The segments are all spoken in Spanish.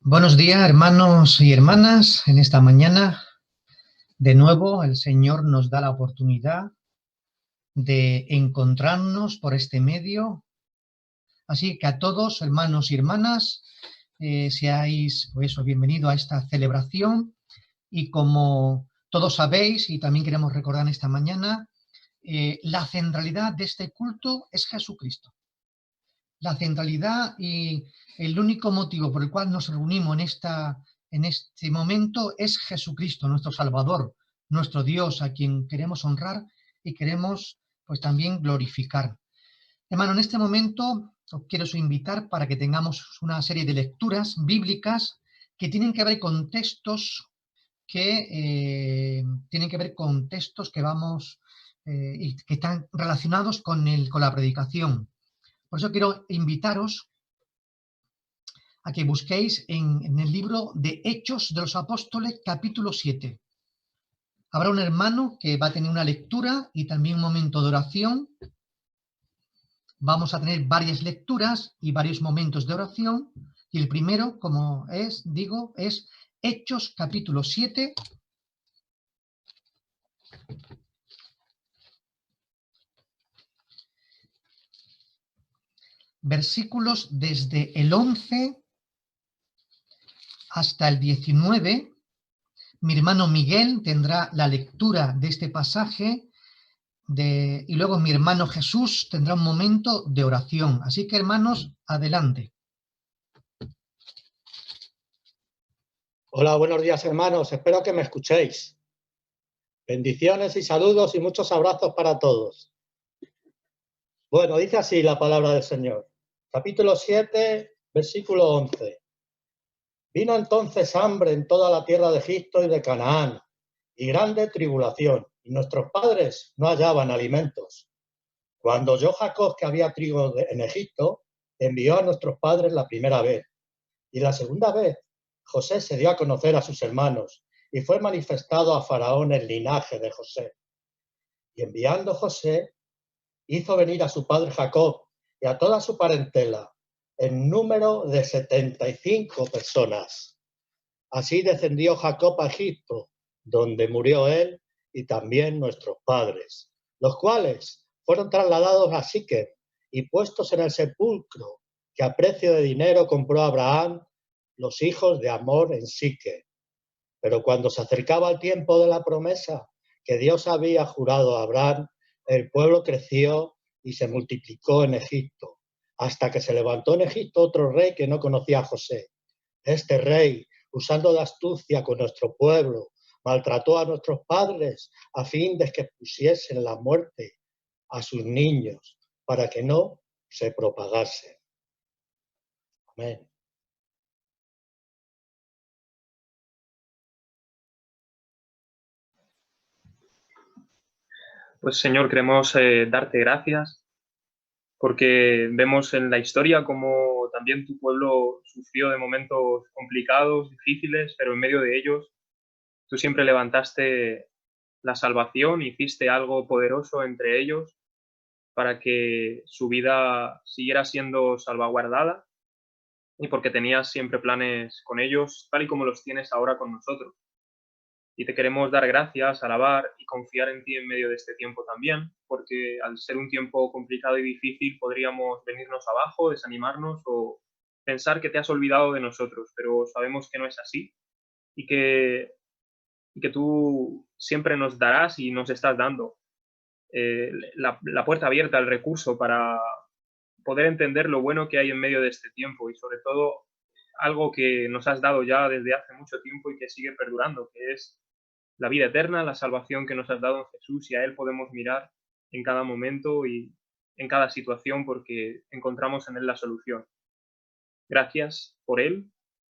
Buenos días, hermanos y hermanas. En esta mañana, de nuevo, el Señor nos da la oportunidad de encontrarnos por este medio. Así que a todos, hermanos y hermanas, seáis bienvenidos a esta celebración. Y como todos sabéis, y también queremos recordar en esta mañana, la centralidad de este culto es Jesucristo. La centralidad y el único motivo por el cual nos reunimos en este momento es Jesucristo, nuestro Salvador, nuestro Dios, a quien queremos honrar y queremos pues también glorificar. Hermano, en este momento os quiero invitar para que tengamos una serie de lecturas bíblicas que tienen que ver con textos que vamos y que están relacionados con la predicación. Por eso quiero invitaros a que busquéis en el libro de Hechos de los Apóstoles, capítulo 7. Habrá un hermano que va a tener una lectura y también un momento de oración. Vamos a tener varias lecturas y varios momentos de oración. Y el primero, como es Hechos, capítulo 7. Versículos desde el 11 hasta el 19. Mi hermano Miguel tendrá la lectura de este pasaje y luego mi hermano Jesús tendrá un momento de oración. Así que, hermanos, adelante. Hola, buenos días, hermanos. Espero que me escuchéis. Bendiciones y saludos y muchos abrazos para todos. Bueno, dice así la palabra del Señor. Capítulo 7, versículo 11. Vino entonces hambre en toda la tierra de Egipto y de Canaán, y grande tribulación, y nuestros padres no hallaban alimentos. Cuando oyó Jacob que había trigo en Egipto, envió a nuestros padres la primera vez, y la segunda vez José se dio a conocer a sus hermanos, y fue manifestado a Faraón el linaje de José. Y enviando José, hizo venir a su padre Jacob y a toda su parentela, en número de 75 personas. Así descendió Jacob a Egipto, donde murió él y también nuestros padres, los cuales fueron trasladados a Siquem y puestos en el sepulcro que a precio de dinero compró Abraham, los hijos de Hamor en Siquem. Pero cuando se acercaba el tiempo de la promesa que Dios había jurado a Abraham, el pueblo creció y se multiplicó en Egipto, hasta que se levantó en Egipto otro rey que no conocía a José. Este rey, usando de astucia con nuestro pueblo, maltrató a nuestros padres a fin de que pusiesen la muerte a sus niños para que no se propagasen. Amén. Pues Señor, queremos darte gracias porque vemos en la historia cómo también tu pueblo sufrió de momentos complicados, difíciles, pero en medio de ellos tú siempre levantaste la salvación, hiciste algo poderoso entre ellos para que su vida siguiera siendo salvaguardada y porque tenías siempre planes con ellos, tal y como los tienes ahora con nosotros. Y te queremos dar gracias, alabar y confiar en ti en medio de este tiempo también, porque al ser un tiempo complicado y difícil podríamos venirnos abajo, desanimarnos o pensar que te has olvidado de nosotros, pero sabemos que no es así y que tú siempre nos darás y nos estás dando la puerta abierta, el recurso para poder entender lo bueno que hay en medio de este tiempo y sobre todo algo que nos has dado ya desde hace mucho tiempo y que sigue perdurando, que es la vida eterna, la salvación que nos has dado en Jesús, y a Él podemos mirar en cada momento y en cada situación porque encontramos en Él la solución. Gracias por Él,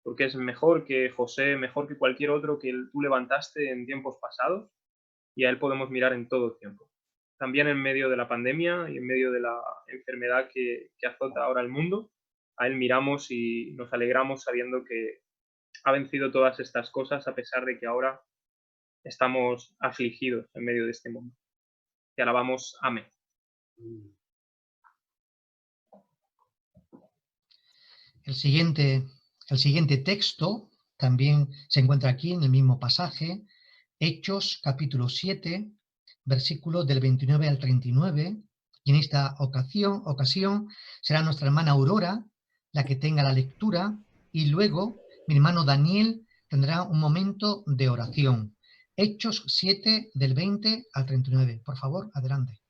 porque es mejor que José, mejor que cualquier otro que tú levantaste en tiempos pasados, y a Él podemos mirar en todo tiempo. También en medio de la pandemia y en medio de la enfermedad que azota ahora el mundo, a Él miramos y nos alegramos sabiendo que ha vencido todas estas cosas a pesar de que ahora estamos afligidos en medio de este mundo. Te alabamos. Amén. El siguiente El siguiente texto también se encuentra aquí en el mismo pasaje, Hechos capítulo 7, versículos del 29 al 39, y en esta ocasión será nuestra hermana Aurora la que tenga la lectura, y luego mi hermano Daniel tendrá un momento de oración. Hechos 7, del 20 al 39. Por favor, adelante.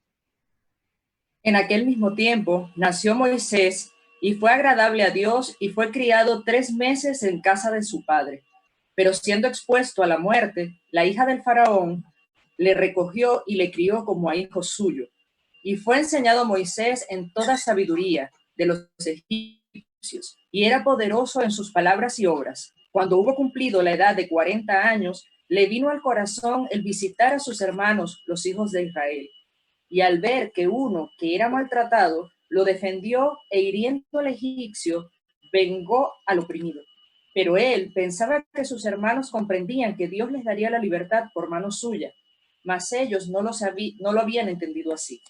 En aquel mismo tiempo nació Moisés y fue agradable a Dios y fue criado 3 meses en casa de su padre. Pero siendo expuesto a la muerte, la hija del faraón le recogió y le crió como a hijo suyo. Y fue enseñado Moisés en toda sabiduría de los egipcios, y era poderoso en sus palabras y obras. Cuando hubo cumplido la edad de 40 años, le vino al corazón el visitar a sus hermanos, los hijos de Israel. Y al ver que uno que era maltratado lo defendió e hiriendo al egipcio, vengó al oprimido. Pero él pensaba que sus hermanos comprendían que Dios les daría la libertad por mano suya, mas ellos no lo habían entendido así.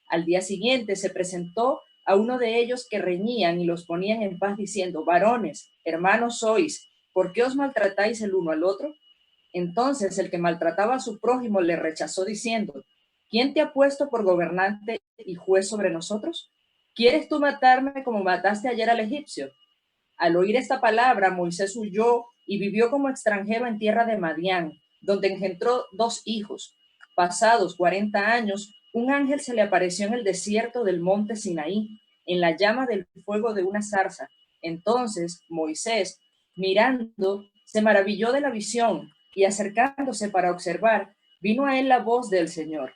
Al día siguiente se presentó a uno de ellos que reñían y los ponían en paz diciendo: varones, hermanos sois, ¿por qué os maltratáis el uno al otro? Entonces el que maltrataba a su prójimo le rechazó diciendo: ¿quién te ha puesto por gobernante y juez sobre nosotros? ¿Quieres tú matarme como mataste ayer al egipcio? Al oír esta palabra, Moisés huyó y vivió como extranjero en tierra de Madián, donde engendró 2 hijos. Pasados 40 años, un ángel se le apareció en el desierto del monte Sinaí, en la llama del fuego de una zarza. Entonces Moisés, mirando, se maravilló de la visión, y acercándose para observar, vino a él la voz del Señor: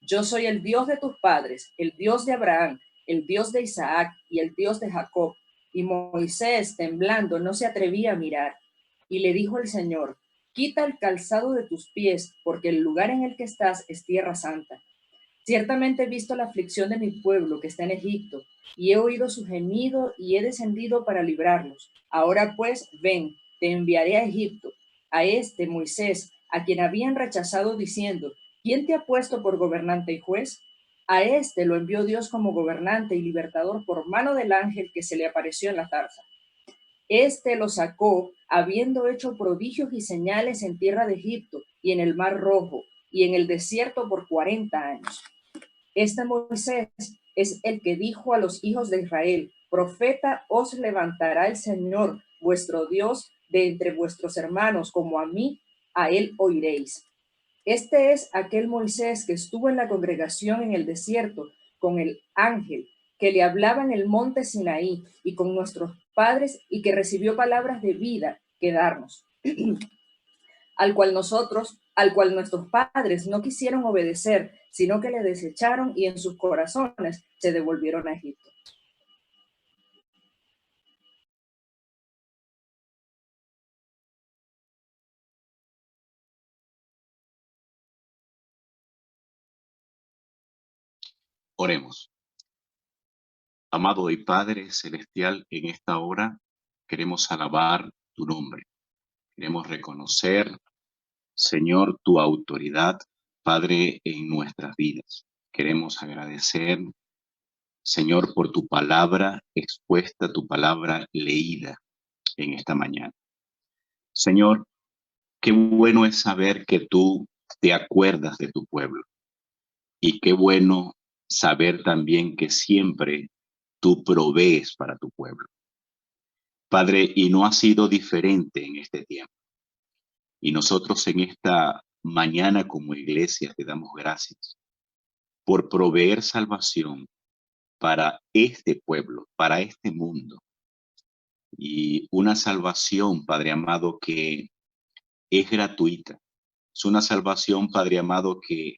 yo soy el Dios de tus padres, el Dios de Abraham, el Dios de Isaac y el Dios de Jacob. Y Moisés, temblando, no se atrevía a mirar. Y le dijo el Señor: quita el calzado de tus pies, porque el lugar en el que estás es tierra santa. Ciertamente he visto la aflicción de mi pueblo que está en Egipto, y he oído su gemido y he descendido para librarlos. Ahora pues, ven, te enviaré a Egipto, a este Moisés, a quien habían rechazado diciendo: ¿quién te ha puesto por gobernante y juez? A este lo envió Dios como gobernante y libertador por mano del ángel que se le apareció en la zarza. Este lo sacó, habiendo hecho prodigios y señales en tierra de Egipto y en el mar Rojo y en el desierto por 40 años. Este Moisés es el que dijo a los hijos de Israel: profeta os levantará el Señor vuestro Dios de entre vuestros hermanos, como a mí, a él oiréis. Este es aquel Moisés que estuvo en la congregación en el desierto con el ángel que le hablaba en el monte Sinaí y con nuestros padres, y que recibió palabras de vida que darnos, al cual nuestros padres no quisieron obedecer, sino que le desecharon, y en sus corazones se devolvieron a Egipto. Oremos. Amado y Padre Celestial, en esta hora queremos alabar tu nombre. Queremos reconocer, Señor, tu autoridad, Padre, en nuestras vidas. Queremos agradecer, Señor, por tu palabra expuesta, tu palabra leída en esta mañana. Señor, qué bueno es saber que tú te acuerdas de tu pueblo. Y qué bueno saber también que siempre tú provees para tu pueblo. Padre, y no ha sido diferente en este tiempo. Y nosotros en esta mañana como iglesia te damos gracias por proveer salvación para este pueblo, para este mundo. Y una salvación, Padre amado, que es gratuita. Es una salvación, Padre amado, que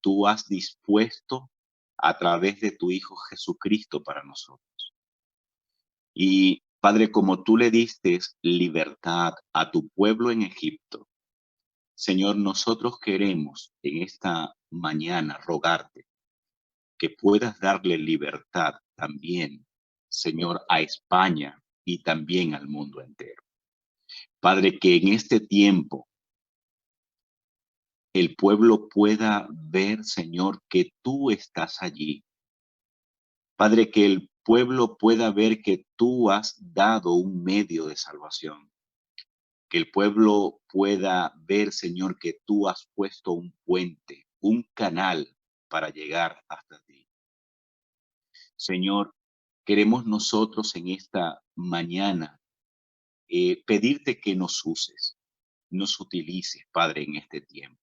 tú has dispuesto a través de tu Hijo Jesucristo para nosotros. Y Padre, como tú le diste libertad a tu pueblo en Egipto, Señor, nosotros queremos en esta mañana rogarte que puedas darle libertad también, Señor, a España y también al mundo entero. Padre, que en este tiempo el pueblo pueda ver, Señor, que tú estás allí. Padre, que el pueblo pueda ver que tú has dado un medio de salvación. Que el pueblo pueda ver, Señor, que tú has puesto un puente, un canal para llegar hasta ti. Señor, queremos nosotros en esta mañana pedirte que nos uses, nos utilices, Padre, en este tiempo.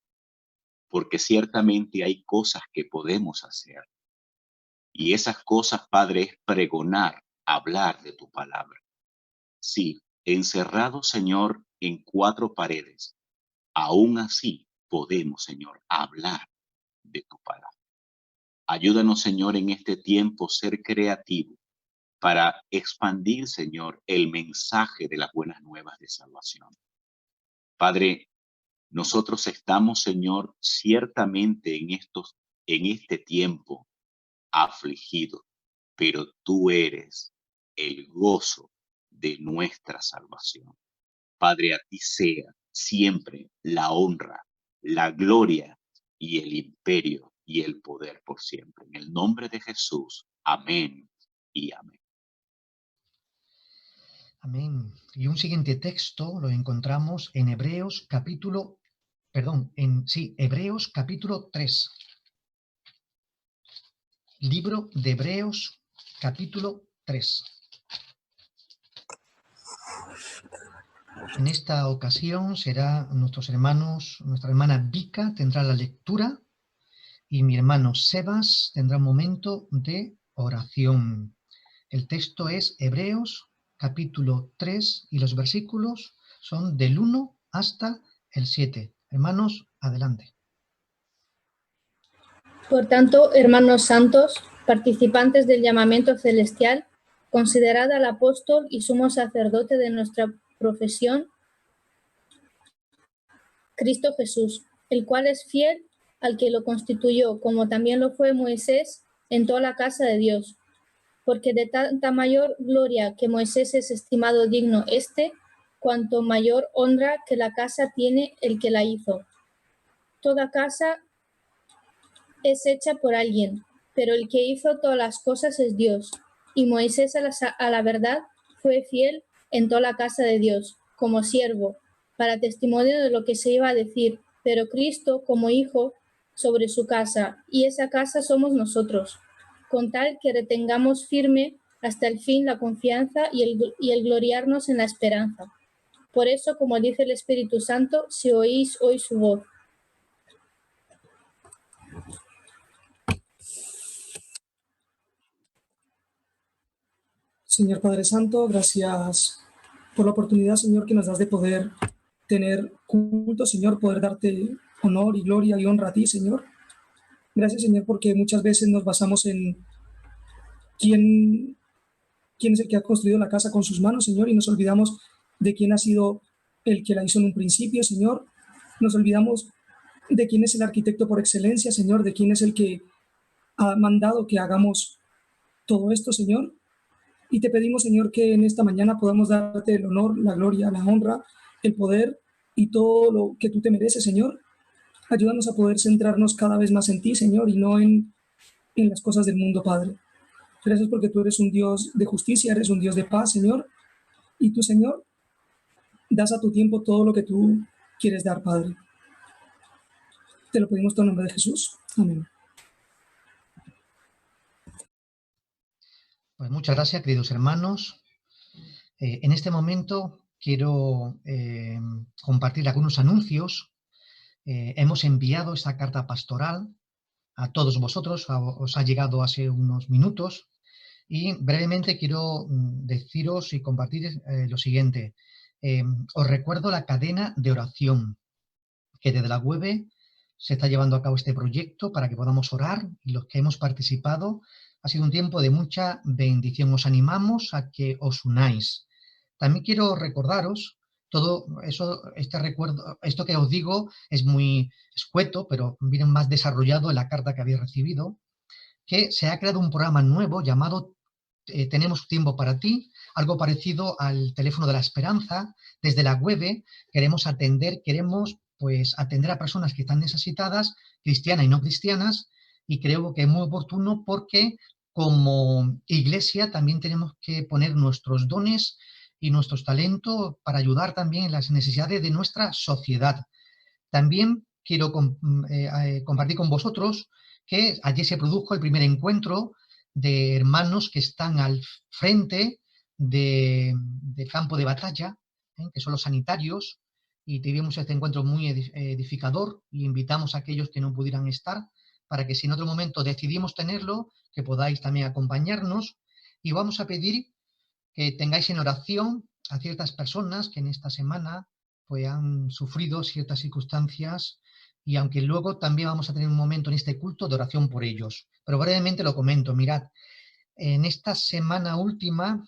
Porque ciertamente hay cosas que podemos hacer. Y esas cosas, Padre, es pregonar, hablar de tu palabra. Sí, encerrados, Señor, en 4 paredes, aún así podemos, Señor, hablar de tu palabra. Ayúdanos, Señor, en este tiempo ser creativo para expandir, Señor, el mensaje de las buenas nuevas de salvación. Padre, nosotros estamos, Señor, ciertamente en este tiempo afligidos, pero tú eres el gozo de nuestra salvación. Padre, a ti sea siempre la honra, la gloria y el imperio y el poder por siempre. En el nombre de Jesús. Amén y amén. Amén. Y un siguiente texto lo encontramos en Hebreos capítulo 3. Libro de Hebreos capítulo 3. En esta ocasión será nuestra hermana Vika tendrá la lectura y mi hermano Sebas tendrá un momento de oración. El texto es Hebreos capítulo 3 y los versículos son del 1 hasta el 7. Hermanos, adelante. Por tanto, hermanos santos, participantes del llamamiento celestial, considerad al apóstol y sumo sacerdote de nuestra profesión, Cristo Jesús, el cual es fiel al que lo constituyó, como también lo fue Moisés en toda la casa de Dios. Porque de tanta mayor gloria que Moisés es estimado digno cuanto mayor honra que la casa tiene el que la hizo. Toda casa es hecha por alguien, pero el que hizo todas las cosas es Dios. Y Moisés a la verdad fue fiel en toda la casa de Dios, como siervo, para testimonio de lo que se iba a decir, pero Cristo como hijo sobre su casa, y esa casa somos nosotros, con tal que retengamos firme hasta el fin la confianza y el gloriarnos en la esperanza. Por eso, como dice el Espíritu Santo, si oís hoy su voz. Señor Padre Santo, gracias por la oportunidad, Señor, que nos das de poder tener culto, Señor, poder darte honor y gloria y honra a ti, Señor. Gracias, Señor, porque muchas veces nos basamos en quién es el que ha construido la casa con sus manos, Señor, y nos olvidamos de quién ha sido el que la hizo en un principio, Señor. Nos olvidamos de quién es el arquitecto por excelencia, Señor, de quién es el que ha mandado que hagamos todo esto, Señor. Y te pedimos, Señor, que en esta mañana podamos darte el honor, la gloria, la honra, el poder y todo lo que tú te mereces, Señor. Ayúdanos a poder centrarnos cada vez más en ti, Señor, y no en las cosas del mundo, Padre. Gracias porque tú eres un Dios de justicia, eres un Dios de paz, Señor. Y tú, Señor, das a tu tiempo todo lo que tú quieres dar, Padre. Te lo pedimos todo en nombre de Jesús. Amén. Pues muchas gracias, queridos hermanos. En este momento quiero compartir algunos anuncios. Hemos enviado esta carta pastoral a todos vosotros, os ha llegado hace unos minutos, y brevemente quiero deciros y compartir lo siguiente. Os recuerdo la cadena de oración, que desde la web se está llevando a cabo este proyecto para que podamos orar, y los que hemos participado ha sido un tiempo de mucha bendición. Os animamos a que os unáis. También quiero recordaros todo eso, esto que os digo es muy escueto, pero viene más desarrollado en la carta que habéis recibido, que se ha creado un programa nuevo llamado Tenemos tiempo para ti, algo parecido al teléfono de la esperanza. Desde la web queremos atender a personas que están necesitadas, cristianas y no cristianas, y creo que es muy oportuno porque como iglesia también tenemos que poner nuestros dones y nuestros talentos para ayudar también en las necesidades de nuestra sociedad. También quiero compartir con vosotros que ayer se produjo el primer encuentro de hermanos que están al frente del campo de batalla, que son los sanitarios, y tuvimos este encuentro muy edificador y invitamos a aquellos que no pudieran estar para que si en otro momento decidimos tenerlo, que podáis también acompañarnos, y vamos a pedir que tengáis en oración a ciertas personas que en esta semana pues, han sufrido ciertas circunstancias, y aunque luego también vamos a tener un momento en este culto de oración por ellos. Pero brevemente lo comento, mirad, en esta semana última,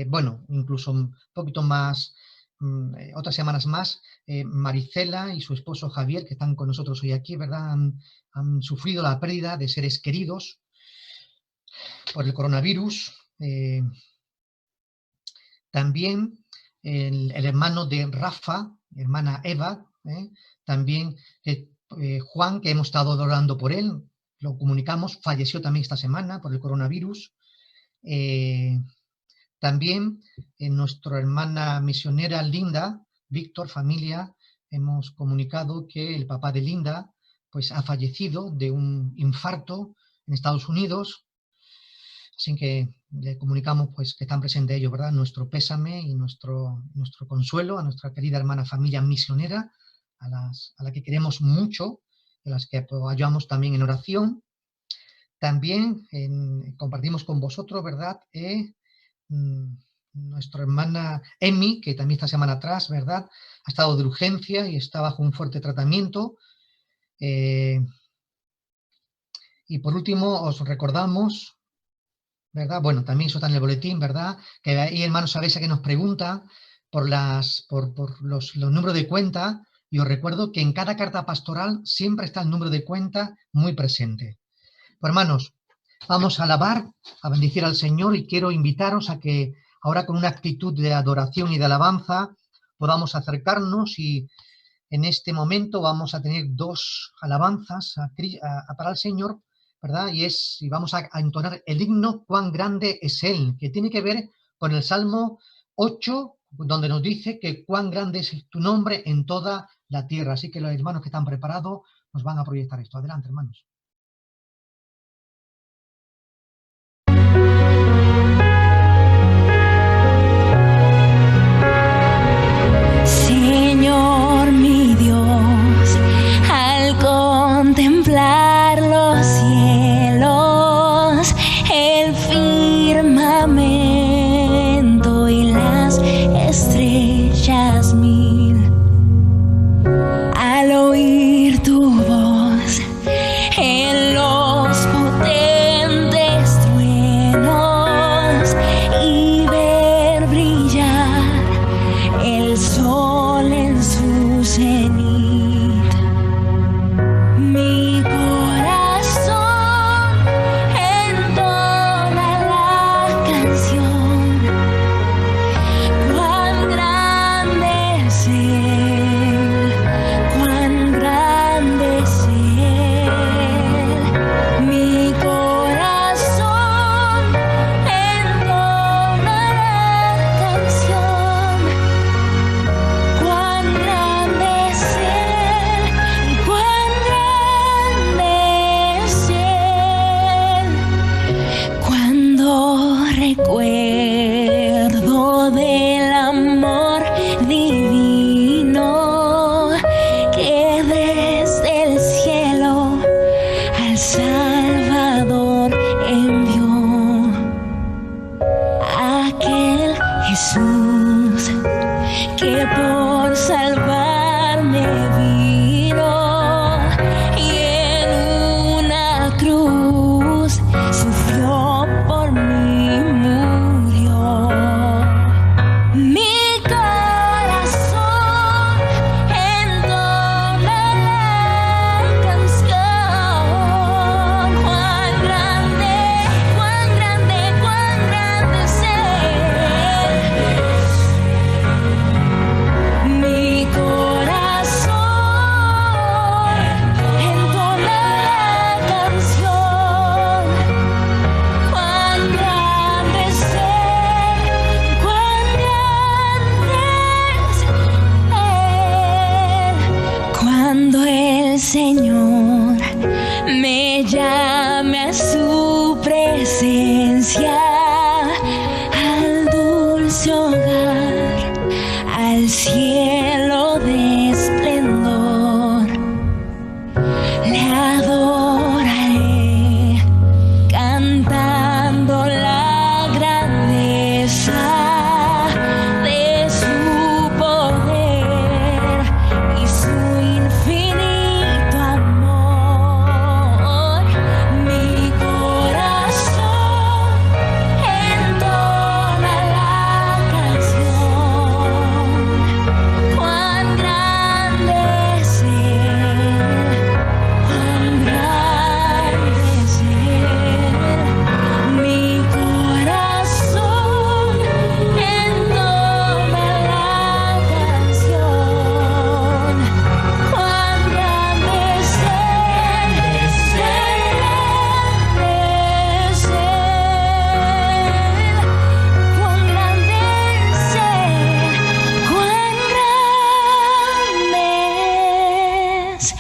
bueno, incluso un poquito más, otras semanas más, Maricela y su esposo Javier, que están con nosotros hoy aquí, ¿verdad? Han sufrido la pérdida de seres queridos por el coronavirus. También el hermano de Rafa, hermana Eva, también Juan, que hemos estado orando por él, lo comunicamos, falleció también esta semana por el coronavirus. También nuestra hermana misionera Linda, Víctor, familia, hemos comunicado que el papá de Linda pues, ha fallecido de un infarto en Estados Unidos. Así que le comunicamos pues, que están presentes ellos, ¿verdad? Nuestro pésame y nuestro consuelo a nuestra querida hermana familia misionera, a la que queremos mucho, a las que apoyamos también en oración. También compartimos con vosotros, ¿verdad? Nuestra hermana Emi, que también esta semana atrás, ¿verdad? Ha estado de urgencia y está bajo un fuerte tratamiento. Y por último, os recordamos, ¿verdad? Bueno, también eso está en el boletín, ¿verdad? Que hay hermanos a veces que nos preguntan por los números de cuenta, y os recuerdo que en cada carta pastoral siempre está el número de cuenta muy presente. Pues hermanos, vamos a alabar, a bendecir al Señor, y quiero invitaros a que ahora con una actitud de adoración y de alabanza podamos acercarnos, y en este momento vamos a tener dos alabanzas para el Señor, ¿verdad? Y vamos a entonar el himno Cuán grande es Él, que tiene que ver con el Salmo 8, donde nos dice que cuán grande es tu nombre en toda la tierra. Así que los hermanos que están preparados nos van a proyectar esto. Adelante, hermanos. Señor mi Dios, al contemplar los cielos, el firmamento y las estrellas mil, al oír tu voz en los potentes truenos y ver brillar el sol en su cenit, mi corazón entona la canción. Cuán grande es Él, cuán grande es Él, mi corazón entona la canción. Cuán grande es Él, cuán grande es Él. Cuando recuerdo del amor divino que desde el cielo al Salvador envió, aquel Jesús que por salvarme vino y en una cruz sufrió por mí, murió. Mi corazón entona la canción. Cuán grande, cuán grande, cuán grande es Él. Mi corazón me llame a su presencia, al dulce hogar, al cielo de esplendor. Le adoraré cantando la grandeza de su poder y su infinito amor. Mi corazón entona la canción. Cuán grande es Él, cuán grande es Él. Mi corazón entona la canción. Cuán grande es Él, cuán grande es Él, cuán grande es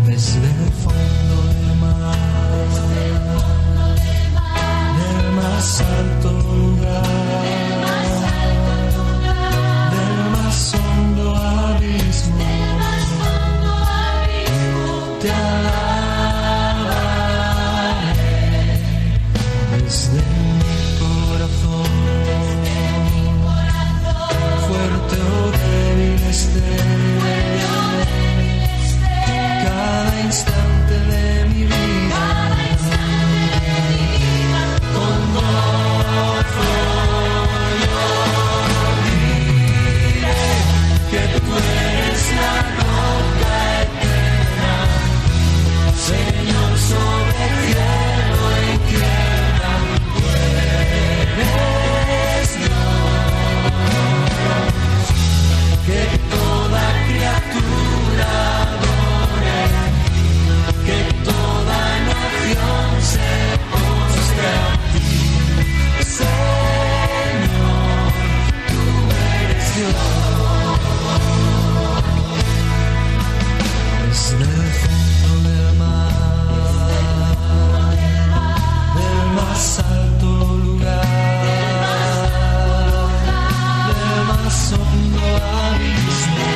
Desde el fondo del mar, del más alto lugar, del más hondo abismo, te alabaré. Desde mi corazón, fuerte o débil esté, cada instante de mi vida, con gozo yo diré que tú eres la roca eterna, Señor, sobre cielo y tierra, tú eres Dios, que toda criatura adore, que toda nación se postre a ti, Señor, tú eres Dios. Desde el fondo del mar, del más alto lugar, del más hondo abismo,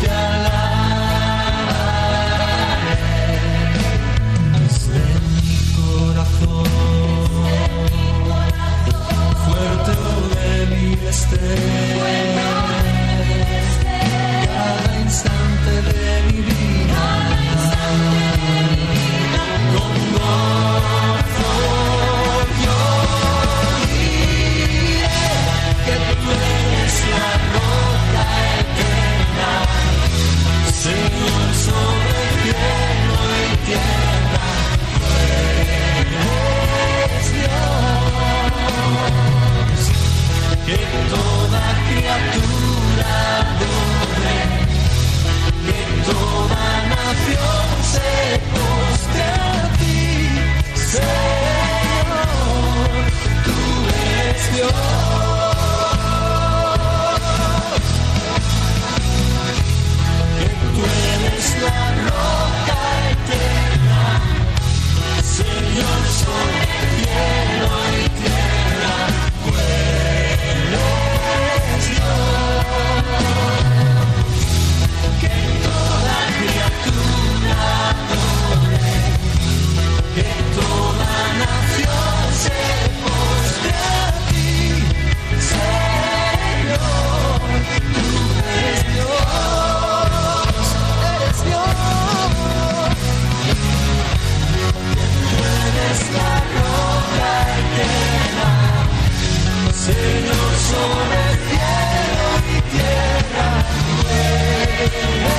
te alabaré. Desde mi corazón, fuerte o débil esté, cada instante de mi vida, con gozo yo diré que tú eres la roca eterna, Señor, sobre cielo y tierra, tú eres Dios, que toda criatura adore, que toda nación se postre a ti, Señor, tú eres Dios, que tú eres la roca eterna, Señor, sobre cielo y tierra, tú eres Dios, que toda criatura adore, que toda nación se postre a ti, Señor, tú eres Dios, eres Dios, tú eres la roca eterna, Señor, sobre cielo y tierra, tú eres Dios.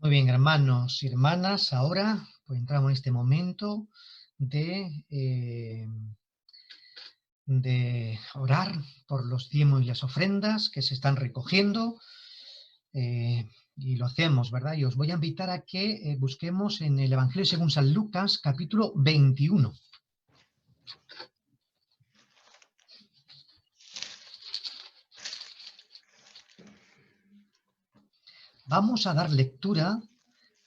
Muy bien, hermanos y hermanas, ahora pues entramos en este momento de orar por los diezmos y las ofrendas que se están recogiendo, y lo hacemos, ¿verdad? Y os voy a invitar a que busquemos en el Evangelio según San Lucas, capítulo 21. Vamos a dar lectura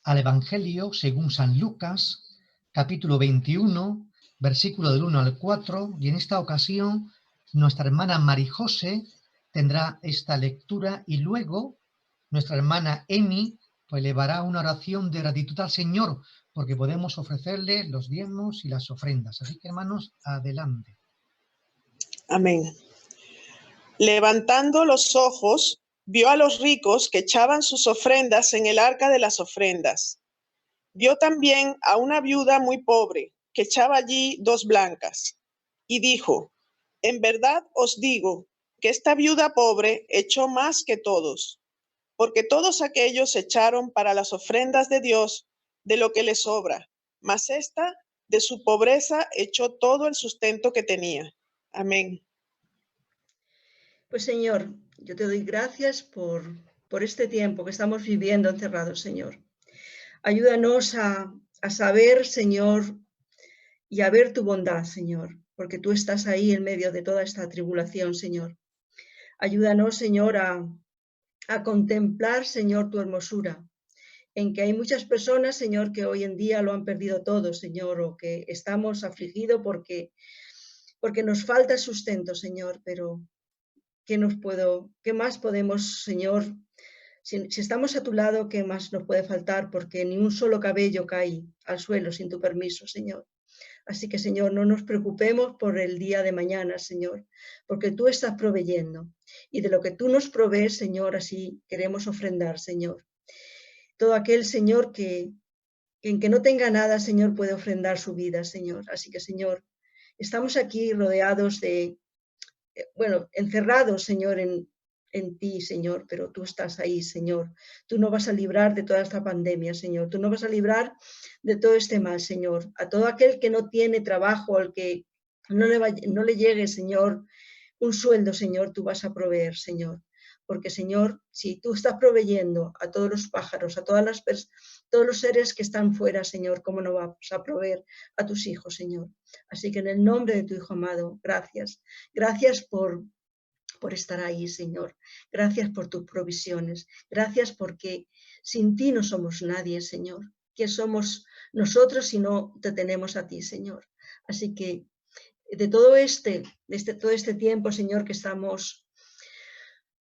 al Evangelio según San Lucas, capítulo 21, versículo del 1 al 4, y en esta ocasión nuestra hermana Marijose tendrá esta lectura y luego nuestra hermana Emi pues elevará una oración de gratitud al Señor porque podemos ofrecerle los diezmos y las ofrendas. Así que, hermanos, adelante. Amén. Levantando los ojos, vio a los ricos que echaban sus ofrendas en el arca de las ofrendas. Vio también a una viuda muy pobre que echaba allí 2 blancas. Y dijo: en verdad os digo que esta viuda pobre echó más que todos, porque todos aquellos echaron para las ofrendas de Dios de lo que les sobra, mas esta de su pobreza echó todo el sustento que tenía. Amén. Pues Señor, yo te doy gracias por este tiempo que estamos viviendo encerrados, Señor. Ayúdanos a saber, Señor, y a ver tu bondad, Señor, porque tú estás ahí en medio de toda esta tribulación, Señor. Ayúdanos, Señor, a contemplar, Señor, tu hermosura, en que hay muchas personas, Señor, que hoy en día lo han perdido todo, Señor, o que estamos afligidos porque nos falta sustento, Señor, pero ¿qué más podemos, Señor? Si estamos a tu lado, ¿qué más nos puede faltar? Porque ni un solo cabello cae al suelo sin tu permiso, Señor. Así que, Señor, no nos preocupemos por el día de mañana, Señor, porque tú estás proveyendo. Y de lo que tú nos provees, Señor, así queremos ofrendar, Señor. Todo aquel, Señor, que no tenga nada, Señor, puede ofrendar su vida, Señor. Así que, Señor, estamos aquí rodeados encerrados, Señor, en ti, Señor, pero tú estás ahí, Señor. Tú nos vas a librar de toda esta pandemia, Señor. Tú nos vas a librar de todo este mal, Señor. A todo aquel que no tiene trabajo, al que no le llegue, Señor, un sueldo, Señor, tú vas a proveer, Señor. Porque, Señor, si tú estás proveyendo a todos los pájaros, a todos los seres que están fuera, Señor, ¿cómo no vas a proveer a tus hijos, Señor? Así que en el nombre de tu Hijo amado, gracias. Gracias por estar ahí, Señor. Gracias por tus provisiones. Gracias porque sin ti no somos nadie, Señor. ¿Qué somos nosotros si no te tenemos a ti, Señor? Así que de todo este tiempo, Señor, que estamos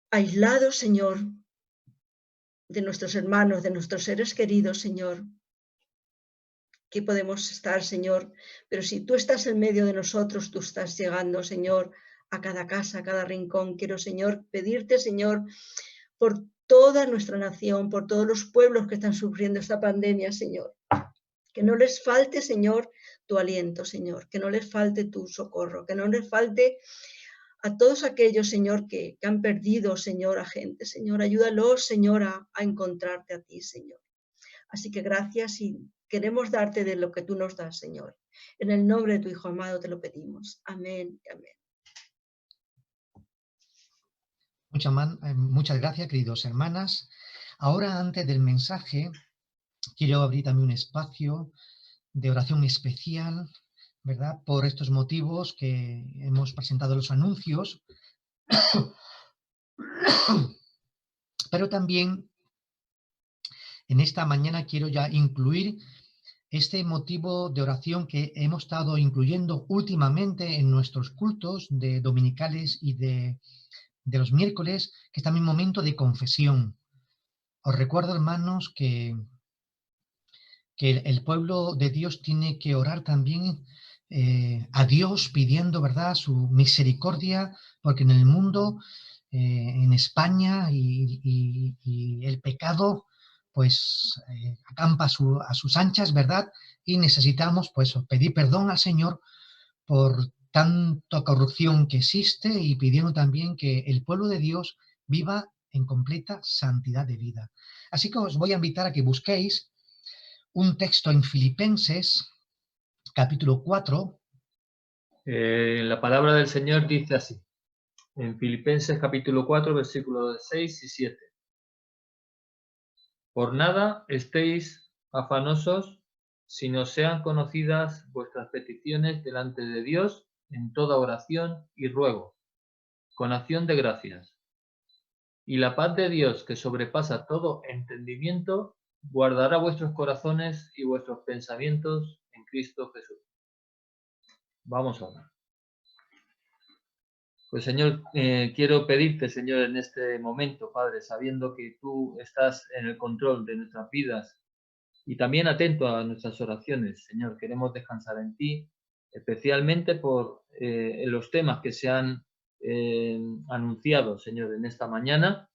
aislados, Señor, de nuestros hermanos, de nuestros seres queridos, Señor, que podemos estar, Señor, pero si tú estás en medio de nosotros, tú estás llegando, Señor, a cada casa, a cada rincón. Quiero, Señor, pedirte, Señor, por toda nuestra nación, por todos los pueblos que están sufriendo esta pandemia, Señor. Que no les falte, Señor, tu aliento, Señor. Que no les falte tu socorro. Que no les falte a todos aquellos, Señor, que han perdido, Señor, a gente. Señor, ayúdalos, Señor, a encontrarte a ti, Señor. Así que gracias y queremos darte de lo que tú nos das, Señor. En el nombre de tu Hijo amado te lo pedimos. Amén y amén. Muchas gracias, queridos hermanas. Ahora, antes del mensaje, quiero abrir también un espacio de oración especial, ¿verdad? Por estos motivos que hemos presentado en los anuncios, pero también en esta mañana quiero ya incluir este motivo de oración que hemos estado incluyendo últimamente en nuestros cultos de dominicales y de los miércoles, que es también momento de confesión. Os recuerdo, hermanos, que el pueblo de Dios tiene que orar también a Dios pidiendo, ¿verdad?, su misericordia, porque en el mundo, en España y el pecado, pues acampa a sus anchas, ¿verdad? Y necesitamos, pues, pedir perdón al Señor por tanta corrupción que existe y pidiendo también que el pueblo de Dios viva en completa santidad de vida. Así que os voy a invitar a que busquéis un texto en Filipenses, capítulo 4. La palabra del Señor dice así, en Filipenses capítulo 4, versículos 6 y 7. Por nada estéis afanosos, sino sean conocidas vuestras peticiones delante de Dios en toda oración y ruego, con acción de gracias. Y la paz de Dios, que sobrepasa todo entendimiento, guardará vuestros corazones y vuestros pensamientos en Cristo Jesús. Vamos a orar. Pues Señor, quiero pedirte, Señor, en este momento, Padre, sabiendo que tú estás en el control de nuestras vidas y también atento a nuestras oraciones, Señor, queremos descansar en ti, especialmente por los temas que se han anunciado, Señor, en esta mañana,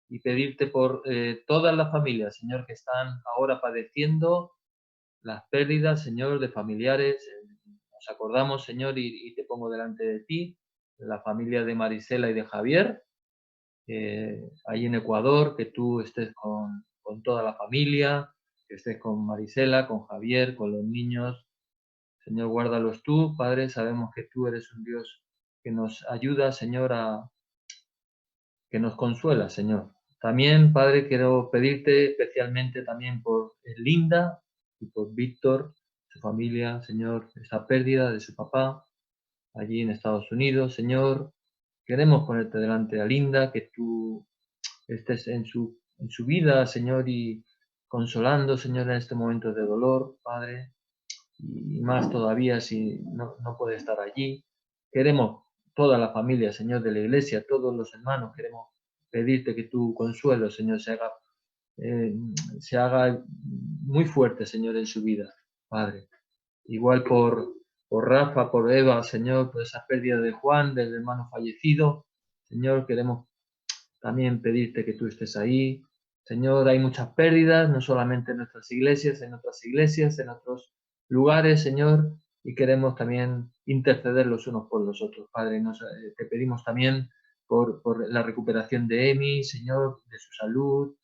y pedirte por todas las familias, Señor, que están ahora padeciendo las pérdidas, Señor, de familiares. Nos acordamos, Señor, y te pongo delante de ti, de la familia de Marisela y de Javier, ahí en Ecuador, que tú estés con toda la familia, que estés con Marisela, con Javier, con los niños. Señor, guárdalos tú, Padre, sabemos que tú eres un Dios que nos ayuda, Señor, que nos consuela, Señor. También, Padre, quiero pedirte especialmente también por Linda y por Víctor, su familia, Señor, esa pérdida de su papá allí en Estados Unidos, Señor. Queremos ponerte delante a Linda, que tú estés en su vida, Señor, y consolando, Señor, en este momento de dolor, Padre, y más todavía si no puede estar allí. Queremos toda la familia, Señor, de la iglesia, todos los hermanos, queremos pedirte que tu consuelo, Señor, se haga muy fuerte, Señor, en su vida, Padre. Igual por Rafa, por Eva, Señor, por esa pérdida de Juan, del hermano fallecido. Señor, queremos también pedirte que tú estés ahí. Señor, hay muchas pérdidas, no solamente en nuestras iglesias, en otras iglesias, en otros lugares, Señor, y queremos también interceder los unos por los otros. Padre, te pedimos también por la recuperación de Emi, Señor, de su salud,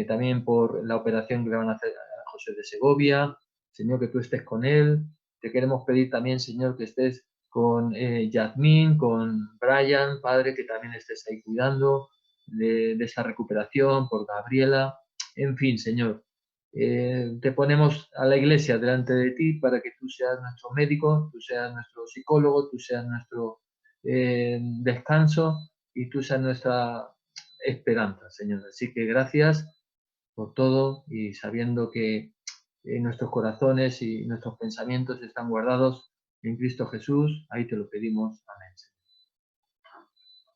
también por la operación que le van a hacer a José de Segovia. Señor, que tú estés con él. Te queremos pedir también, Señor, que estés con Yasmín, con Brian, Padre, que también estés ahí cuidando de esa recuperación, por Gabriela. En fin, Señor, te ponemos a la iglesia delante de ti para que tú seas nuestro médico, tú seas nuestro psicólogo, tú seas nuestro descanso y tú seas nuestra esperanza, Señor. Así que gracias por todo y sabiendo que nuestros corazones y nuestros pensamientos están guardados en Cristo Jesús, ahí te lo pedimos. Amén.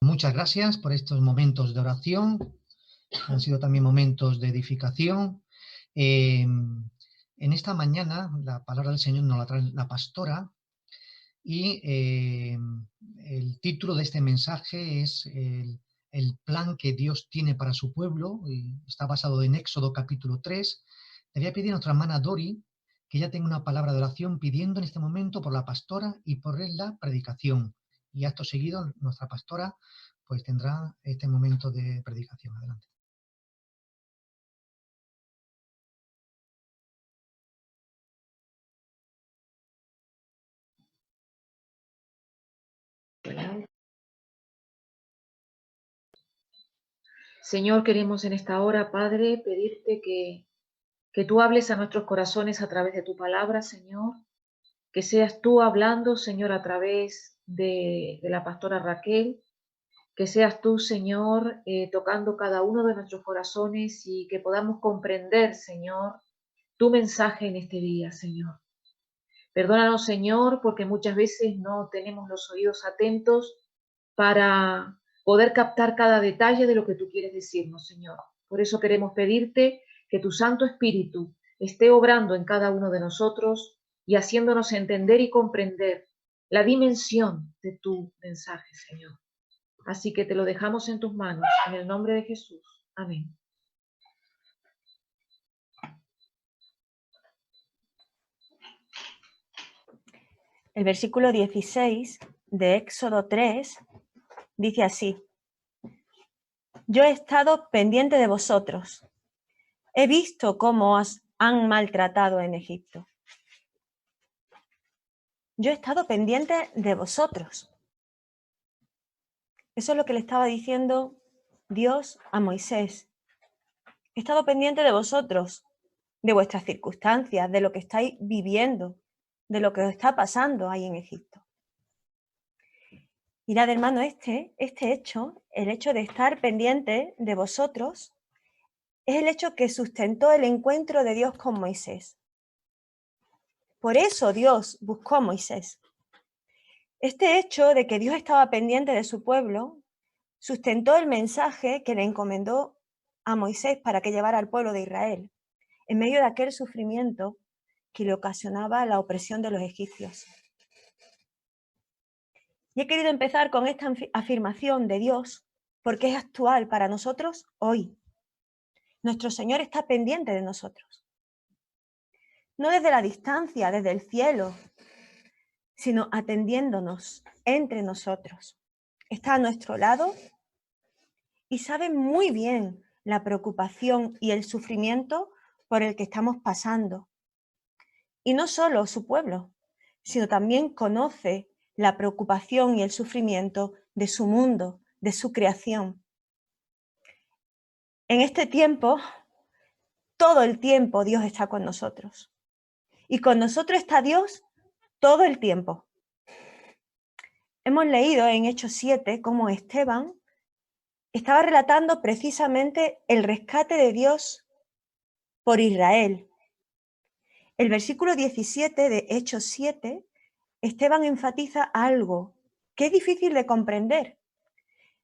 Muchas gracias por estos momentos de oración. Han sido también momentos de edificación. En esta mañana la palabra del Señor nos la trae la pastora y el título de este mensaje es el plan que Dios tiene para su pueblo. Y está basado en Éxodo capítulo 3. Le voy a pedir a nuestra hermana Dori que ella tenga una palabra de oración pidiendo en este momento por la pastora y por la predicación. Y acto seguido nuestra pastora pues tendrá este momento de predicación. Adelante. Señor, queremos en esta hora, Padre, pedirte que tú hables a nuestros corazones a través de tu palabra, Señor, que seas tú hablando, Señor, a través de la pastora Raquel, que seas tú, Señor, tocando cada uno de nuestros corazones y que podamos comprender, Señor, tu mensaje en este día, Señor. Perdónanos, Señor, porque muchas veces no tenemos los oídos atentos para poder captar cada detalle de lo que tú quieres decirnos, Señor. Por eso queremos pedirte que tu Santo Espíritu esté obrando en cada uno de nosotros y haciéndonos entender y comprender la dimensión de tu mensaje, Señor. Así que te lo dejamos en tus manos, en el nombre de Jesús. Amén. El versículo 16 de Éxodo 3 dice así: yo he estado pendiente de vosotros. He visto cómo os han maltratado en Egipto. Yo he estado pendiente de vosotros. Eso es lo que le estaba diciendo Dios a Moisés. He estado pendiente de vosotros, de vuestras circunstancias, de lo que estáis viviendo, de lo que os está pasando ahí en Egipto. Mirad, hermano, este hecho, el hecho de estar pendiente de vosotros, es el hecho que sustentó el encuentro de Dios con Moisés. Por eso Dios buscó a Moisés. Este hecho de que Dios estaba pendiente de su pueblo sustentó el mensaje que le encomendó a Moisés para que llevara al pueblo de Israel en medio de aquel sufrimiento que le ocasionaba la opresión de los egipcios. Y he querido empezar con esta afirmación de Dios porque es actual para nosotros hoy. Nuestro Señor está pendiente de nosotros. No desde la distancia, desde el cielo, sino atendiéndonos entre nosotros. Está a nuestro lado y sabe muy bien la preocupación y el sufrimiento por el que estamos pasando. Y no solo su pueblo, sino también conoce la preocupación y el sufrimiento de su mundo, de su creación. En este tiempo, todo el tiempo Dios está con nosotros. Y con nosotros está Dios todo el tiempo. Hemos leído en Hechos 7 cómo Esteban estaba relatando precisamente el rescate de Dios por Israel. El versículo 17 de Hechos 7, Esteban enfatiza algo que es difícil de comprender.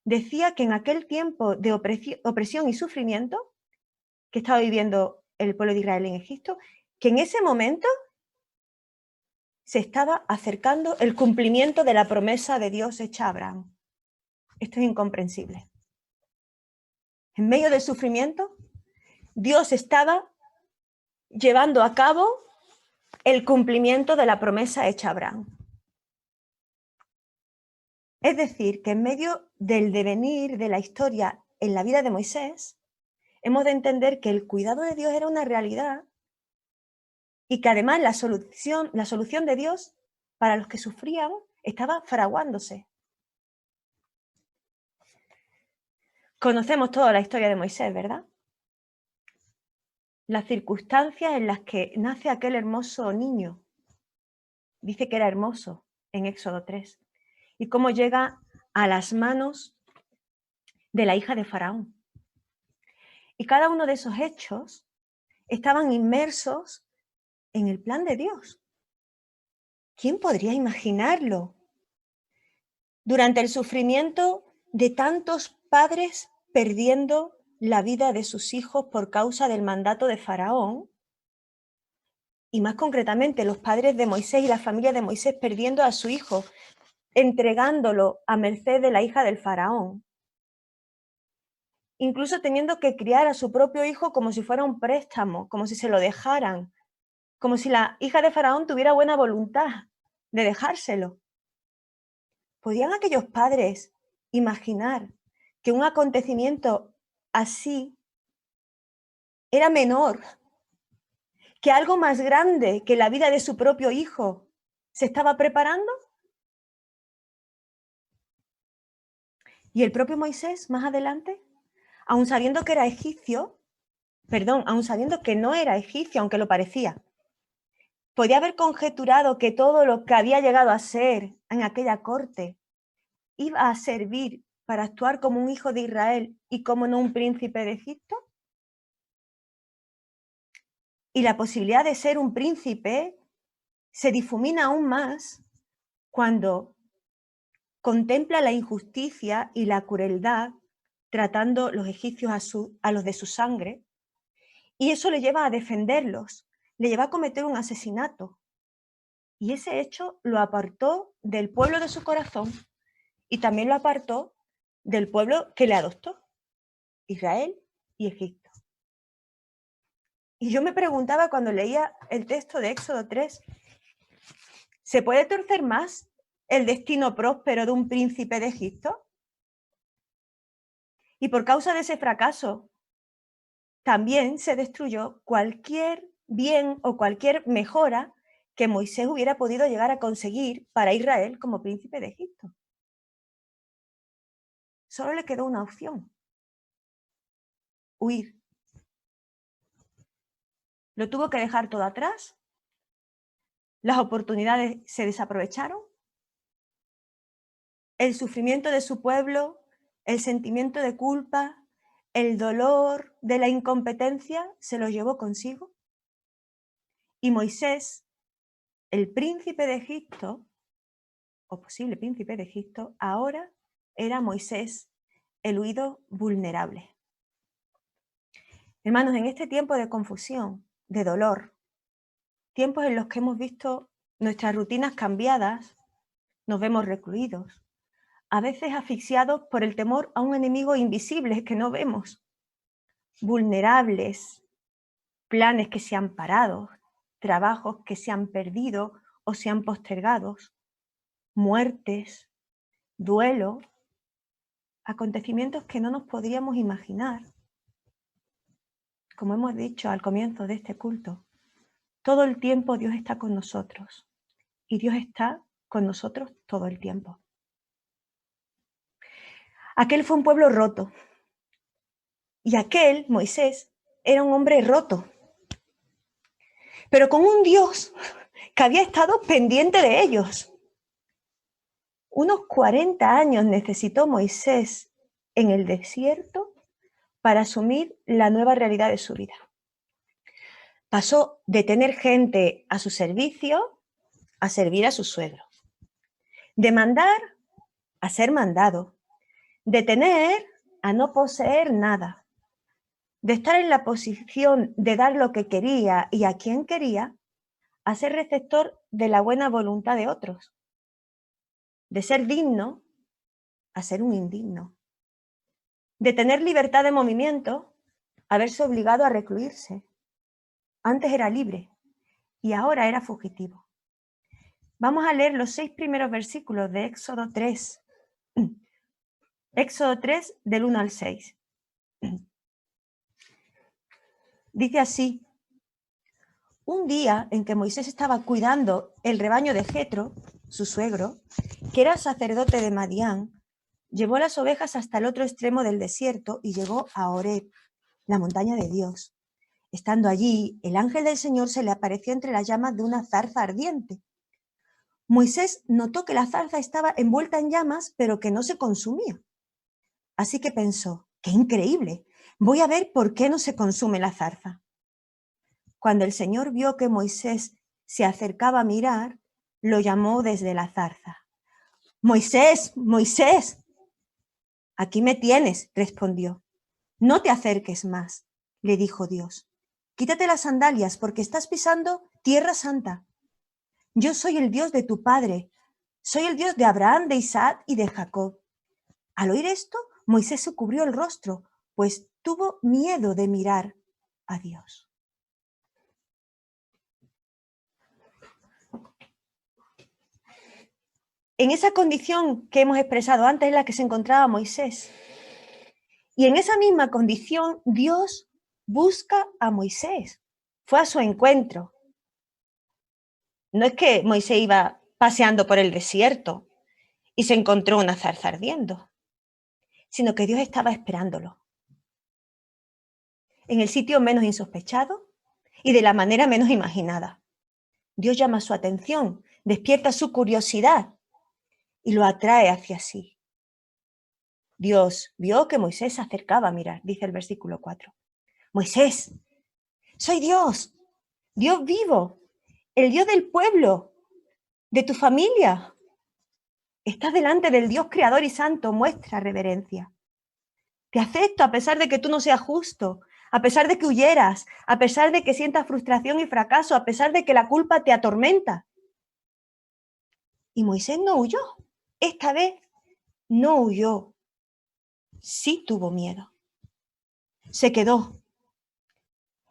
Decía que en aquel tiempo de opresión y sufrimiento que estaba viviendo el pueblo de Israel en Egipto, que en ese momento se estaba acercando el cumplimiento de la promesa de Dios hecha a Abraham. Esto es incomprensible. En medio del sufrimiento, Dios estaba llevando a cabo el cumplimiento de la promesa hecha a Abraham. Es decir, que en medio del devenir de la historia en la vida de Moisés, hemos de entender que el cuidado de Dios era una realidad y que además la solución de Dios para los que sufrían estaba fraguándose. Conocemos toda la historia de Moisés, ¿verdad? Las circunstancias en las que nace aquel hermoso niño. Dice que era hermoso en Éxodo 3. Y cómo llega a las manos de la hija de Faraón. Y cada uno de esos hechos estaban inmersos en el plan de Dios. ¿Quién podría imaginarlo? Durante el sufrimiento de tantos padres perdiendo la vida de sus hijos por causa del mandato de Faraón, y más concretamente los padres de Moisés y la familia de Moisés perdiendo a su hijo, entregándolo a merced de la hija del Faraón, incluso teniendo que criar a su propio hijo como si fuera un préstamo, como si se lo dejaran, como si la hija de Faraón tuviera buena voluntad de dejárselo. ¿Podían aquellos padres imaginar que un acontecimiento así era menor, que algo más grande que la vida de su propio hijo se estaba preparando? Y el propio Moisés, más adelante, aun sabiendo que era egipcio, aun sabiendo que no era egipcio, aunque lo parecía, podía haber conjeturado que todo lo que había llegado a ser en aquella corte iba a servir para actuar como un hijo de Israel y como no un príncipe de Egipto. Y la posibilidad de ser un príncipe se difumina aún más cuando contempla la injusticia y la crueldad tratando los egipcios a los de su sangre, y eso le lleva a defenderlos, le lleva a cometer un asesinato. Y ese hecho lo apartó del pueblo de su corazón y también lo apartó del pueblo que le adoptó, Israel y Egipto. Y yo me preguntaba cuando leía el texto de Éxodo 3, ¿se puede torcer más el destino próspero de un príncipe de Egipto? Y por causa de ese fracaso, también se destruyó cualquier bien o cualquier mejora que Moisés hubiera podido llegar a conseguir para Israel como príncipe de Egipto. Solo le quedó una opción: huir. Lo tuvo que dejar todo atrás, las oportunidades se desaprovecharon, el sufrimiento de su pueblo, el sentimiento de culpa, el dolor de la incompetencia se lo llevó consigo. Y Moisés, el príncipe de Egipto, o posible príncipe de Egipto, ahora era Moisés, el huido vulnerable. Hermanos, en este tiempo de confusión, de dolor, tiempos en los que hemos visto nuestras rutinas cambiadas, nos vemos recluidos, a veces asfixiados por el temor a un enemigo invisible que no vemos, vulnerables, planes que se han parado, trabajos que se han perdido o se han postergado, muertes, duelo, acontecimientos que no nos podríamos imaginar. Como hemos dicho al comienzo de este culto, todo el tiempo Dios está con nosotros y Dios está con nosotros todo el tiempo. Aquel fue un pueblo roto y aquel, Moisés, era un hombre roto, pero con un Dios que había estado pendiente de ellos. Unos 40 años necesitó Moisés en el desierto para asumir la nueva realidad de su vida. Pasó de tener gente a su servicio a servir a su suegro, de mandar a ser mandado, de tener a no poseer nada, de estar en la posición de dar lo que quería y a quien quería, a ser receptor de la buena voluntad de otros, de ser digno a ser un indigno, de tener libertad de movimiento a verse obligado a recluirse. Antes era libre y ahora era fugitivo. Vamos a leer los 6 primeros versículos de Éxodo 3. Éxodo 3, del 1 al 6. Dice así: un día en que Moisés estaba cuidando el rebaño de Jetro, su suegro, que era sacerdote de Madián, llevó las ovejas hasta el otro extremo del desierto y llegó a Horeb, la montaña de Dios. Estando allí, el ángel del Señor se le apareció entre las llamas de una zarza ardiente. Moisés notó que la zarza estaba envuelta en llamas, pero que no se consumía. Así que pensó: ¡qué increíble! Voy a ver por qué no se consume la zarza. Cuando el Señor vio que Moisés se acercaba a mirar, lo llamó desde la zarza. ¡Moisés! ¡Moisés! Aquí me tienes, respondió. No te acerques más, le dijo Dios. Quítate las sandalias porque estás pisando tierra santa. Yo soy el Dios de tu padre, soy el Dios de Abraham, de Isaac y de Jacob. Al oír esto, Moisés se cubrió el rostro, pues tuvo miedo de mirar a Dios. En esa condición que hemos expresado antes en la que se encontraba Moisés. Y en esa misma condición Dios busca a Moisés. Fue a su encuentro. No es que Moisés iba paseando por el desierto y se encontró una zarza ardiendo, sino que Dios estaba esperándolo. En el sitio menos insospechado y de la manera menos imaginada. Dios llama su atención, despierta su curiosidad y lo atrae hacia sí. Dios vio que Moisés se acercaba a mirar, dice el versículo 4. Moisés, soy Dios, Dios vivo, el Dios del pueblo, de tu familia. Estás delante del Dios creador y santo, muestra reverencia. Te acepto a pesar de que tú no seas justo, a pesar de que huyeras, a pesar de que sientas frustración y fracaso, a pesar de que la culpa te atormenta. Y Moisés no huyó. Esta vez no huyó. Sí tuvo miedo. Se quedó.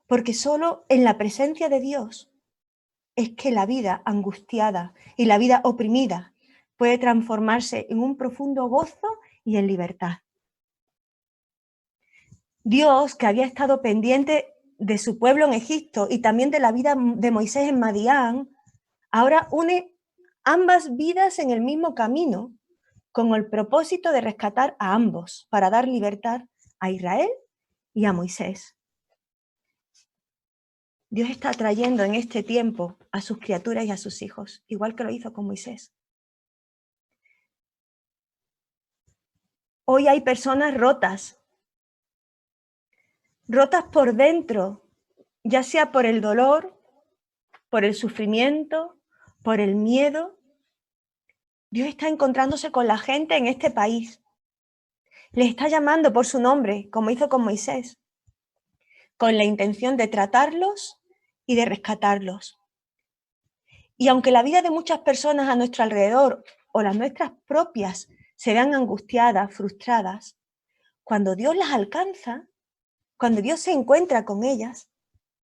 Porque solo en la presencia de Dios es que la vida angustiada y la vida oprimida puede transformarse en un profundo gozo y en libertad. Dios, que había estado pendiente de su pueblo en Egipto y también de la vida de Moisés en Madián, ahora une ambas vidas en el mismo camino con el propósito de rescatar a ambos para dar libertad a Israel y a Moisés. Dios está trayendo en este tiempo a sus criaturas y a sus hijos, igual que lo hizo con Moisés. Hoy hay personas rotas por dentro, ya sea por el dolor, por el sufrimiento, por el miedo. Dios está encontrándose con la gente en este país. Les está llamando por su nombre, como hizo con Moisés, con la intención de tratarlos y de rescatarlos. Y aunque la vida de muchas personas a nuestro alrededor o las nuestras propias se vean angustiadas, frustradas, cuando Dios las alcanza, cuando Dios se encuentra con ellas,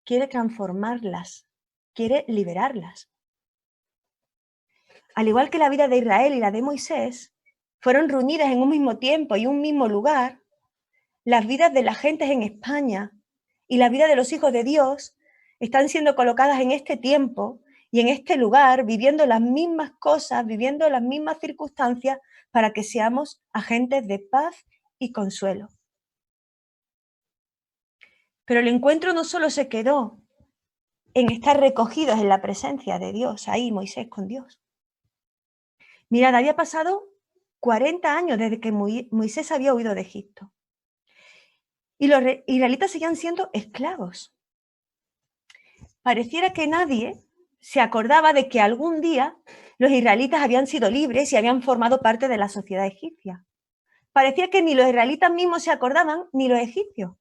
quiere transformarlas, quiere liberarlas. Al igual que la vida de Israel y la de Moisés fueron reunidas en un mismo tiempo y un mismo lugar, las vidas de las gentes en España y la vida de los hijos de Dios están siendo colocadas en este tiempo y en este lugar, viviendo las mismas cosas, viviendo las mismas circunstancias, para que seamos agentes de paz y consuelo. Pero el encuentro no solo se quedó en estar recogidos en la presencia de Dios, ahí Moisés con Dios. Mirad, había pasado 40 años desde que Moisés había huido de Egipto. Y los israelitas seguían siendo esclavos. Pareciera que nadie se acordaba de que algún día los israelitas habían sido libres y habían formado parte de la sociedad egipcia. Parecía que ni los israelitas mismos se acordaban, ni los egipcios.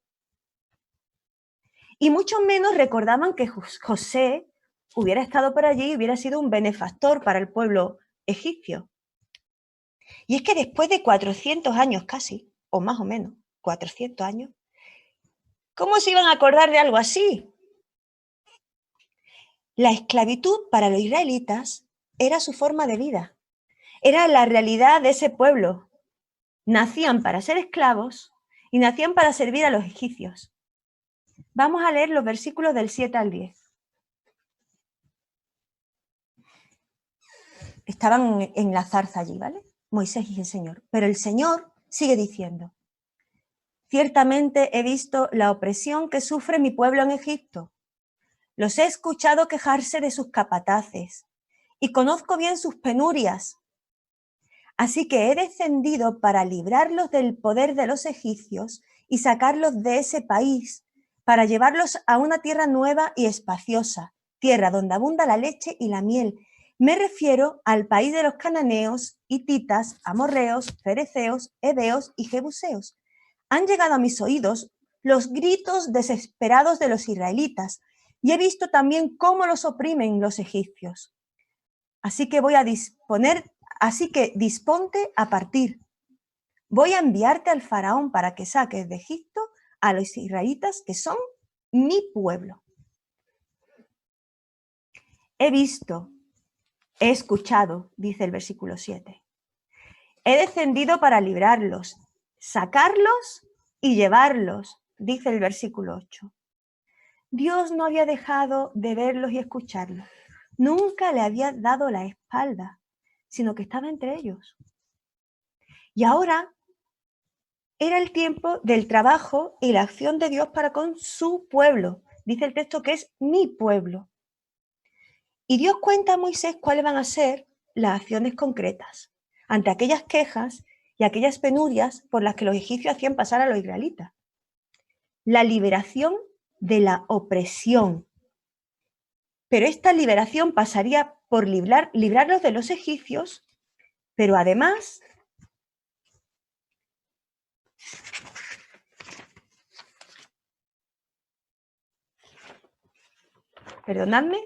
Y mucho menos recordaban que José hubiera estado por allí y hubiera sido un benefactor para el pueblo egipcio. Y es que después de 400 años casi, o más o menos, 400 años, ¿cómo se iban a acordar de algo así? La esclavitud para los israelitas era su forma de vida, era la realidad de ese pueblo. Nacían para ser esclavos y nacían para servir a los egipcios. Vamos a leer los versículos del 7 al 10. Estaban en la zarza allí, ¿vale? Moisés y el Señor. Pero el Señor sigue diciendo: ciertamente he visto la opresión que sufre mi pueblo en Egipto. Los he escuchado quejarse de sus capataces y conozco bien sus penurias. Así que he descendido para librarlos del poder de los egipcios y sacarlos de ese país, para llevarlos a una tierra nueva y espaciosa, tierra donde abunda la leche y la miel. Me refiero al país de los cananeos, hititas, amorreos, fereceos, heveos y jebuseos. Han llegado a mis oídos los gritos desesperados de los israelitas, y he visto también cómo los oprimen los egipcios. Así que disponte a partir. Voy a enviarte al faraón para que saques de Egipto a los israelitas, que son mi pueblo. He visto, he escuchado, dice el versículo 7. He descendido para librarlos, sacarlos y llevarlos, dice el versículo 8. Dios no había dejado de verlos y escucharlos. Nunca le había dado la espalda, sino que estaba entre ellos. Y ahora era el tiempo del trabajo y la acción de Dios para con su pueblo. Dice el texto que es mi pueblo. Y Dios cuenta a Moisés cuáles van a ser las acciones concretas ante aquellas quejas y aquellas penurias por las que los egipcios hacían pasar a los israelitas. La liberación de la opresión. Pero esta liberación pasaría por librarlos de los egipcios, pero además perdonadme,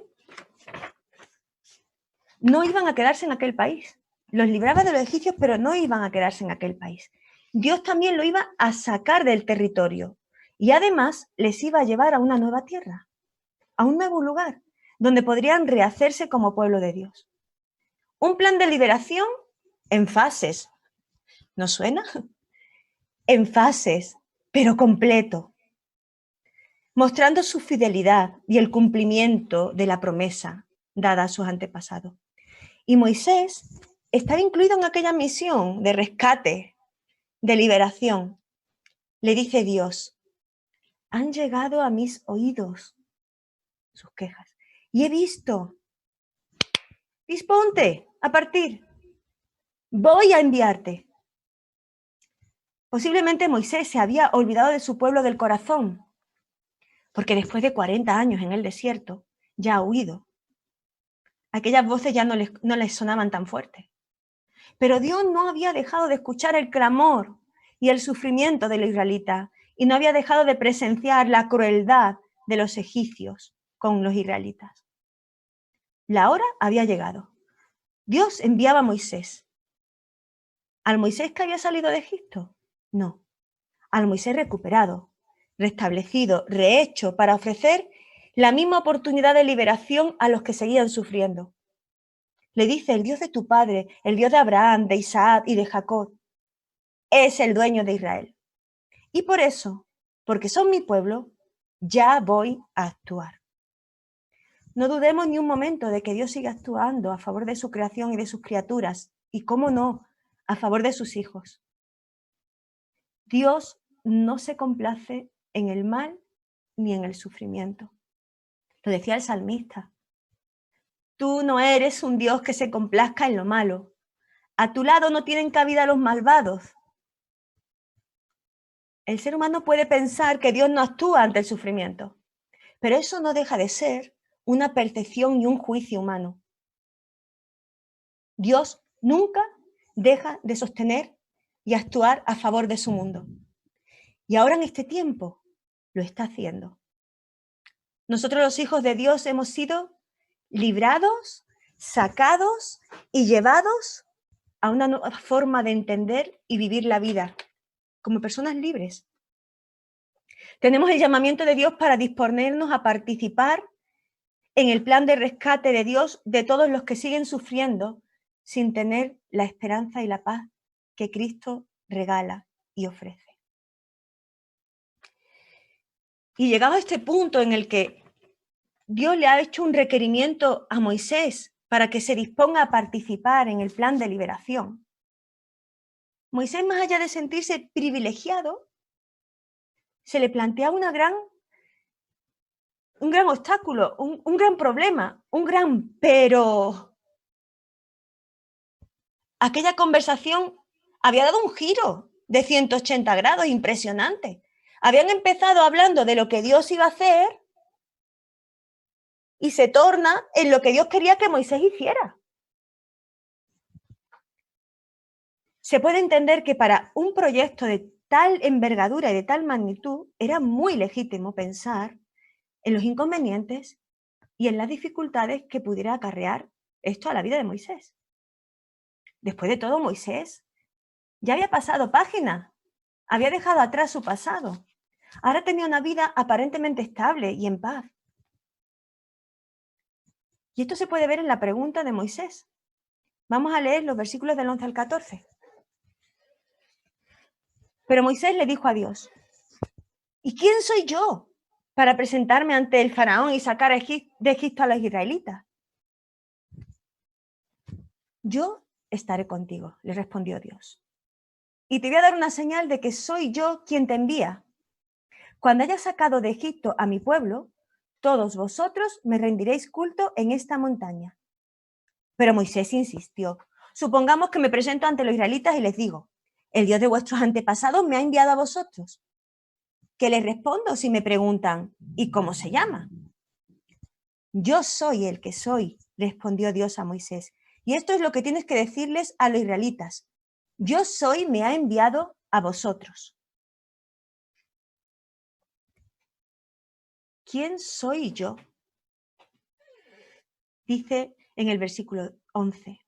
no iban a quedarse en aquel país. Los libraba de los egipcios, pero no iban a quedarse en aquel país. Dios también lo iba a sacar del territorio y además les iba a llevar a una nueva tierra, a un nuevo lugar, donde podrían rehacerse como pueblo de Dios. Un plan de liberación en fases. ¿No suena? En fases, pero completo, mostrando su fidelidad y el cumplimiento de la promesa dada a sus antepasados. Y Moisés estaba incluido en aquella misión de rescate, de liberación. Le dice Dios, han llegado a mis oídos sus quejas y he visto, disponte a partir, voy a enviarte. Posiblemente Moisés se había olvidado de su pueblo del corazón, porque después de 40 años en el desierto ya ha huido. Aquellas voces ya no les sonaban tan fuertes. Pero Dios no había dejado de escuchar el clamor y el sufrimiento de los israelitas y no había dejado de presenciar la crueldad de los egipcios con los israelitas. La hora había llegado. Dios enviaba a Moisés. ¿Al Moisés que había salido de Egipto? No. Al Moisés recuperado, restablecido, rehecho para ofrecer la misma oportunidad de liberación a los que seguían sufriendo. Le dice, el Dios de tu padre, el Dios de Abraham, de Isaac y de Jacob, es el dueño de Israel. Y por eso, porque son mi pueblo, ya voy a actuar. No dudemos ni un momento de que Dios siga actuando a favor de su creación y de sus criaturas, y cómo no, a favor de sus hijos. Dios no se complace en el mal ni en el sufrimiento. Lo decía el salmista. Tú no eres un Dios que se complazca en lo malo. A tu lado no tienen cabida los malvados. El ser humano puede pensar que Dios no actúa ante el sufrimiento, pero eso no deja de ser una percepción y un juicio humano. Dios nunca deja de sostener y actuar a favor de su mundo. Y ahora en este tiempo lo está haciendo. Nosotros los hijos de Dios hemos sido librados, sacados y llevados a una nueva forma de entender y vivir la vida como personas libres. Tenemos el llamamiento de Dios para disponernos a participar en el plan de rescate de Dios de todos los que siguen sufriendo sin tener la esperanza y la paz que Cristo regala y ofrece. Y llegado a este punto en el que Dios le ha hecho un requerimiento a Moisés para que se disponga a participar en el plan de liberación, Moisés, más allá de sentirse privilegiado, se le plantea un gran obstáculo, un gran problema, un gran pero. Aquella conversación había dado un giro de 180 grados impresionante. Habían empezado hablando de lo que Dios iba a hacer y se torna en lo que Dios quería que Moisés hiciera. Se puede entender que para un proyecto de tal envergadura y de tal magnitud era muy legítimo pensar en los inconvenientes y en las dificultades que pudiera acarrear esto a la vida de Moisés. Después de todo, Moisés ya había pasado página, había dejado atrás su pasado. Ahora tenía una vida aparentemente estable y en paz. Y esto se puede ver en la pregunta de Moisés. Vamos a leer los versículos del 11 al 14. Pero Moisés le dijo a Dios, ¿y quién soy yo para presentarme ante el faraón y sacar de Egipto a los israelitas? Yo estaré contigo, le respondió Dios. Y te voy a dar una señal de que soy yo quien te envía. Cuando haya sacado de Egipto a mi pueblo, todos vosotros me rendiréis culto en esta montaña. Pero Moisés insistió, supongamos que me presento ante los israelitas y les digo, el Dios de vuestros antepasados me ha enviado a vosotros. ¿Qué les respondo si me preguntan, ¿y cómo se llama? Yo soy el que soy, respondió Dios a Moisés. Y esto es lo que tienes que decirles a los israelitas. Yo soy, me ha enviado a vosotros. ¿Quién soy yo? Dice en el versículo 11.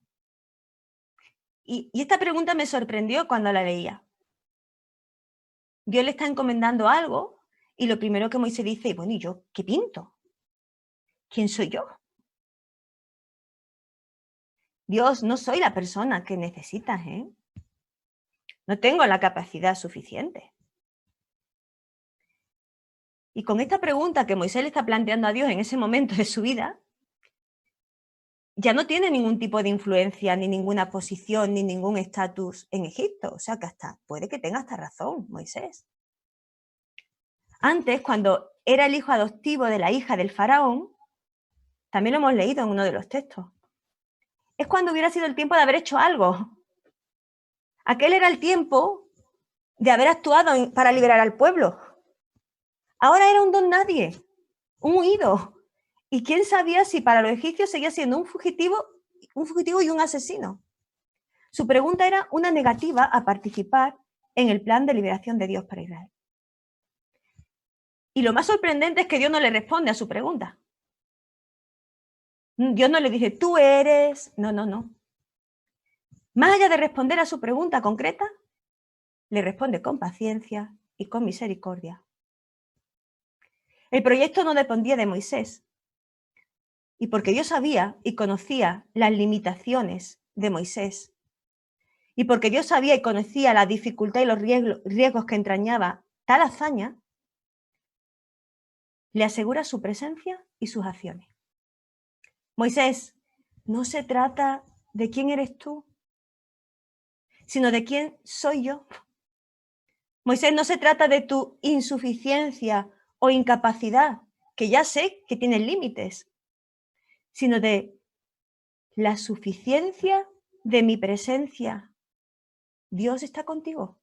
Y esta pregunta me sorprendió cuando la leía. Dios le está encomendando algo y lo primero que Moisés dice, bueno, ¿y yo qué pinto? ¿Quién soy yo? Dios, no soy la persona que necesitas, ¿eh? No tengo la capacidad suficiente. Y con esta pregunta que Moisés le está planteando a Dios en ese momento de su vida, ya no tiene ningún tipo de influencia, ni ninguna posición, ni ningún estatus en Egipto. O sea que hasta puede que tenga hasta razón Moisés. Antes, cuando era el hijo adoptivo de la hija del faraón, también lo hemos leído en uno de los textos, es cuando hubiera sido el tiempo de haber hecho algo. Aquel era el tiempo de haber actuado para liberar al pueblo. Ahora era un don nadie, un huido. ¿Y quién sabía si para los egipcios seguía siendo un fugitivo y un asesino? Su pregunta era una negativa a participar en el plan de liberación de Dios para Israel. Y lo más sorprendente es que Dios no le responde a su pregunta. Dios no le dice, tú eres... No. Más allá de responder a su pregunta concreta, le responde con paciencia y con misericordia. El proyecto no dependía de Moisés. Y porque Dios sabía y conocía las limitaciones de Moisés, y porque Dios sabía y conocía la dificultad y los riesgos que entrañaba tal hazaña, le asegura su presencia y sus acciones. Moisés, no se trata de quién eres tú, sino de quién soy yo. Moisés, no se trata de tu insuficiencia o incapacidad, que ya sé que tienes límites, sino de la suficiencia de mi presencia. Dios está contigo.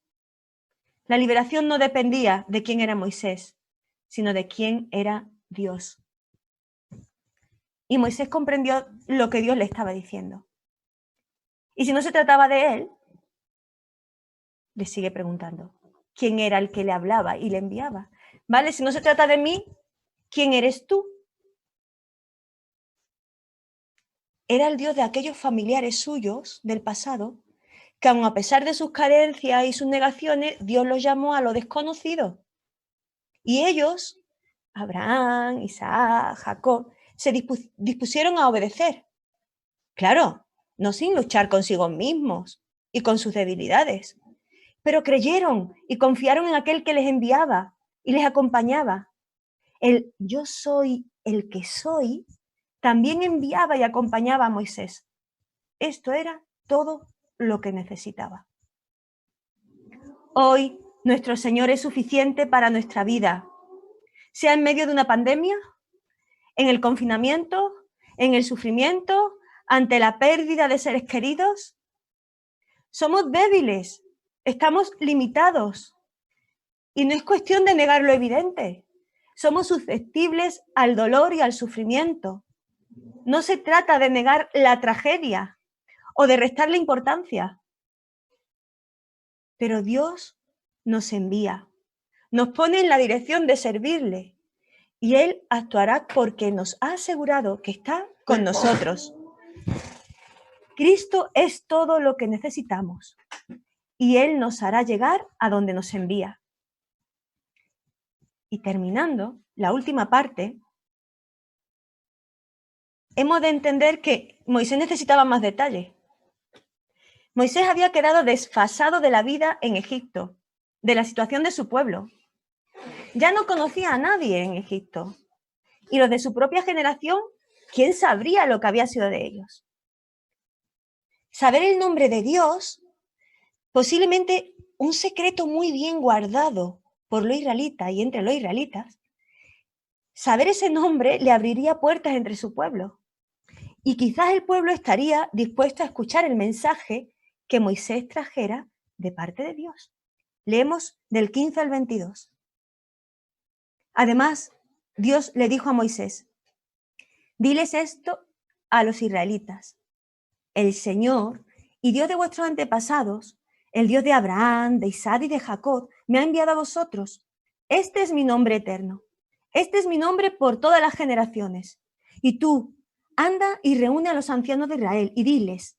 La liberación no dependía de quién era Moisés, sino de quién era Dios. Y Moisés comprendió lo que Dios le estaba diciendo. Y si no se trataba de él, le sigue preguntando, ¿quién era el que le hablaba y le enviaba? ¿Vale? Si no se trata de mí, ¿quién eres tú? Era el Dios de aquellos familiares suyos del pasado, que aun a pesar de sus carencias y sus negaciones, Dios los llamó a lo desconocido. Y ellos, Abraham, Isaac, Jacob, se dispusieron a obedecer. Claro, no sin luchar consigo mismos y con sus debilidades, pero creyeron y confiaron en aquel que les enviaba y les acompañaba. El yo soy el que soy también enviaba y acompañaba a Moisés. Esto era todo lo que necesitaba. Hoy nuestro Señor es suficiente para nuestra vida, sea en medio de una pandemia, en el confinamiento, en el sufrimiento, ante la pérdida de seres queridos. Somos débiles, estamos limitados y no es cuestión de negar lo evidente. Somos susceptibles al dolor y al sufrimiento. No se trata de negar la tragedia o de restarle importancia. Pero Dios nos envía, nos pone en la dirección de servirle y Él actuará porque nos ha asegurado que está con nosotros. Cristo es todo lo que necesitamos y Él nos hará llegar a donde nos envía. Y terminando, la última parte, hemos de entender que Moisés necesitaba más detalle. Moisés había quedado desfasado de la vida en Egipto, de la situación de su pueblo. Ya no conocía a nadie en Egipto. Y los de su propia generación, ¿quién sabría lo que había sido de ellos? Saber el nombre de Dios, posiblemente un secreto muy bien guardado por los israelitas y entre los israelitas, saber ese nombre le abriría puertas entre su pueblo. Y quizás el pueblo estaría dispuesto a escuchar el mensaje que Moisés trajera de parte de Dios. Leemos del 15 al 22. Además, Dios le dijo a Moisés, diles esto a los israelitas. El Señor y Dios de vuestros antepasados, el Dios de Abraham, de Isaac y de Jacob, me ha enviado a vosotros. Este es mi nombre eterno. Este es mi nombre por todas las generaciones. Y tú, anda y reúne a los ancianos de Israel y diles,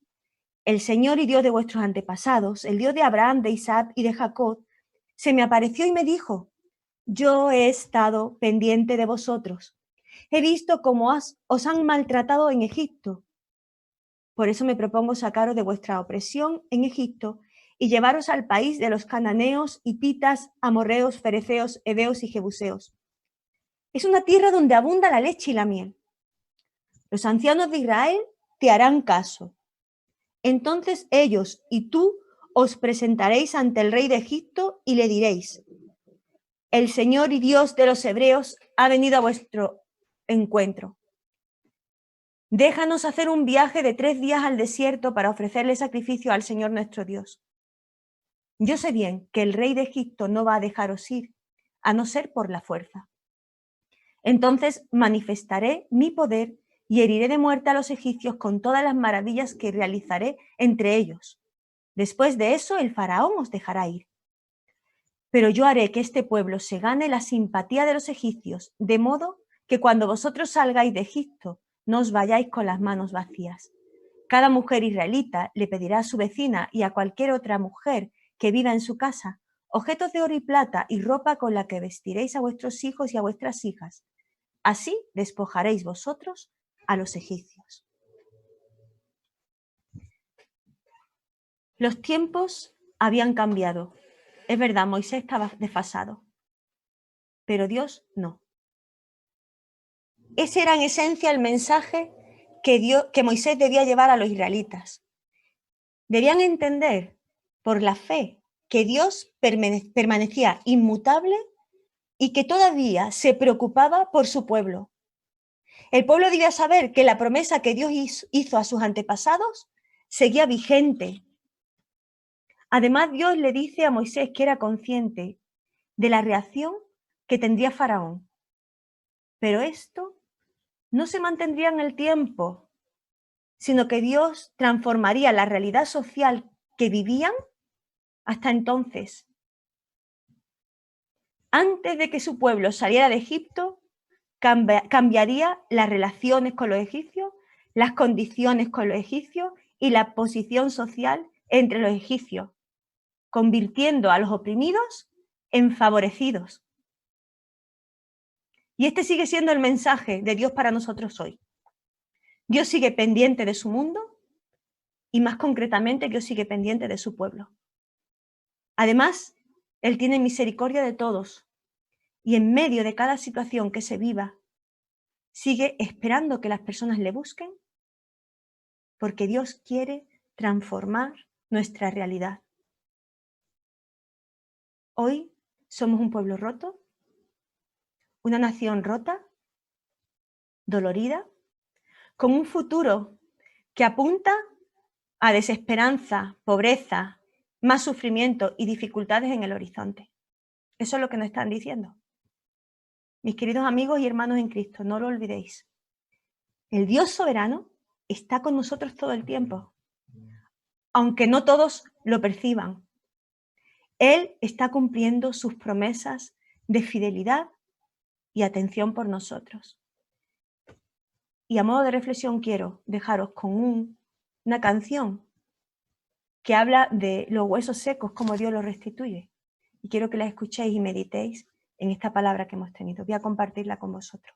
el Señor y Dios de vuestros antepasados, el Dios de Abraham, de Isaac y de Jacob, se me apareció y me dijo, yo he estado pendiente de vosotros. He visto cómo os han maltratado en Egipto. Por eso me propongo sacaros de vuestra opresión en Egipto y llevaros al país de los cananeos, hititas, amorreos, fereceos, heveos y jebuseos. Es una tierra donde abunda la leche y la miel. Los ancianos de Israel te harán caso. Entonces ellos y tú os presentaréis ante el rey de Egipto y le diréis: el Señor y Dios de los hebreos ha venido a vuestro encuentro. Déjanos hacer un viaje de 3 días al desierto para ofrecerle sacrificio al Señor nuestro Dios. Yo sé bien que el rey de Egipto no va a dejaros ir, a no ser por la fuerza. Entonces manifestaré mi poder y heriré de muerte a los egipcios con todas las maravillas que realizaré entre ellos. Después de eso, el faraón os dejará ir. Pero yo haré que este pueblo se gane la simpatía de los egipcios, de modo que cuando vosotros salgáis de Egipto, no os vayáis con las manos vacías. Cada mujer israelita le pedirá a su vecina y a cualquier otra mujer que viva en su casa objetos de oro y plata y ropa con la que vestiréis a vuestros hijos y a vuestras hijas. Así despojaréis vosotros a los egipcios. Los tiempos habían cambiado. Es verdad, Moisés estaba desfasado, pero Dios no. Ese era en esencia el mensaje que Moisés debía llevar a los israelitas. Debían entender por la fe que Dios permanecía inmutable y que todavía se preocupaba por su pueblo. El pueblo debía saber que la promesa que Dios hizo a sus antepasados seguía vigente. Además, Dios le dice a Moisés que era consciente de la reacción que tendría Faraón. Pero esto no se mantendría en el tiempo, sino que Dios transformaría la realidad social que vivían hasta entonces. Antes de que su pueblo saliera de Egipto, cambiaría las relaciones con los egipcios, las condiciones con los egipcios y la posición social entre los egipcios, convirtiendo a los oprimidos en favorecidos. Y este sigue siendo el mensaje de Dios para nosotros hoy. Dios sigue pendiente de su mundo y más concretamente Dios sigue pendiente de su pueblo. Además, Él tiene misericordia de todos y en medio de cada situación que se viva, sigue esperando que las personas le busquen porque Dios quiere transformar nuestra realidad. Hoy somos un pueblo roto, una nación rota, dolorida, con un futuro que apunta a desesperanza, pobreza, más sufrimiento y dificultades en el horizonte. Eso es lo que nos están diciendo. Mis queridos amigos y hermanos en Cristo, no lo olvidéis. El Dios soberano está con nosotros todo el tiempo, aunque no todos lo perciban. Él está cumpliendo sus promesas de fidelidad y atención por nosotros. Y a modo de reflexión quiero dejaros con una canción que habla de los huesos secos, cómo Dios los restituye. Y quiero que la escuchéis y meditéis en esta palabra que hemos tenido. Voy a compartirla con vosotros.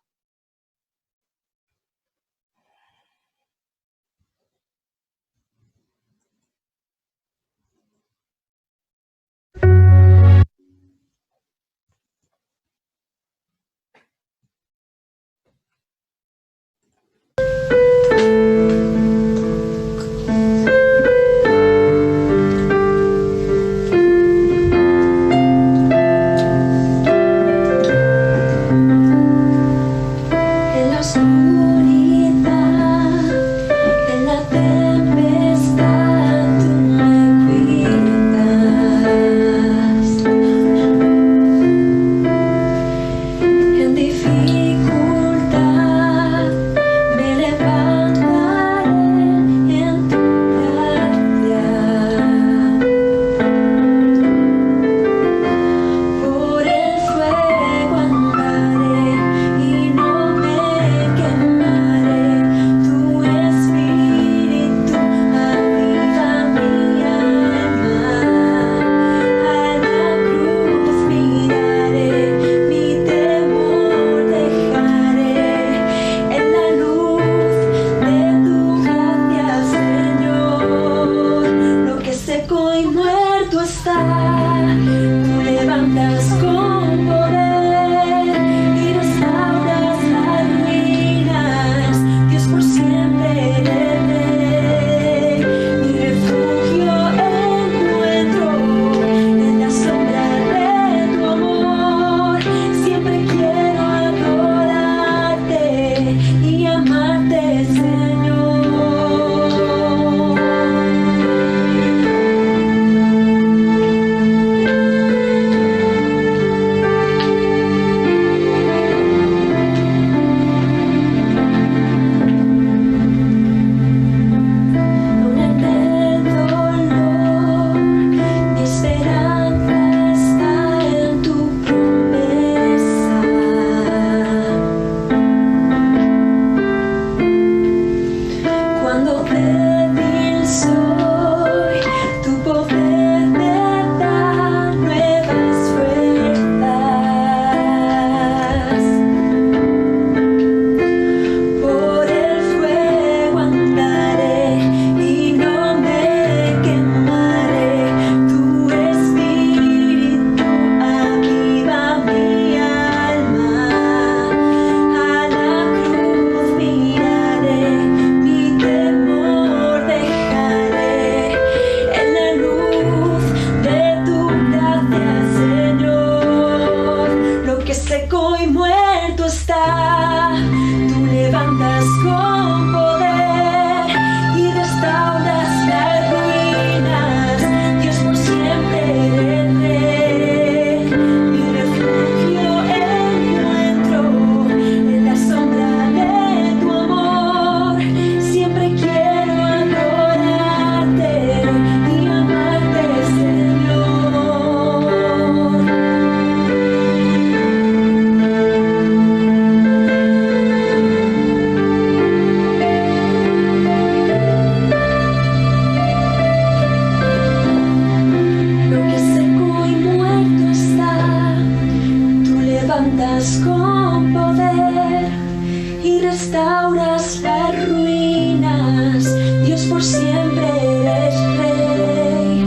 restauras las ruinas, Dios por siempre eres rey.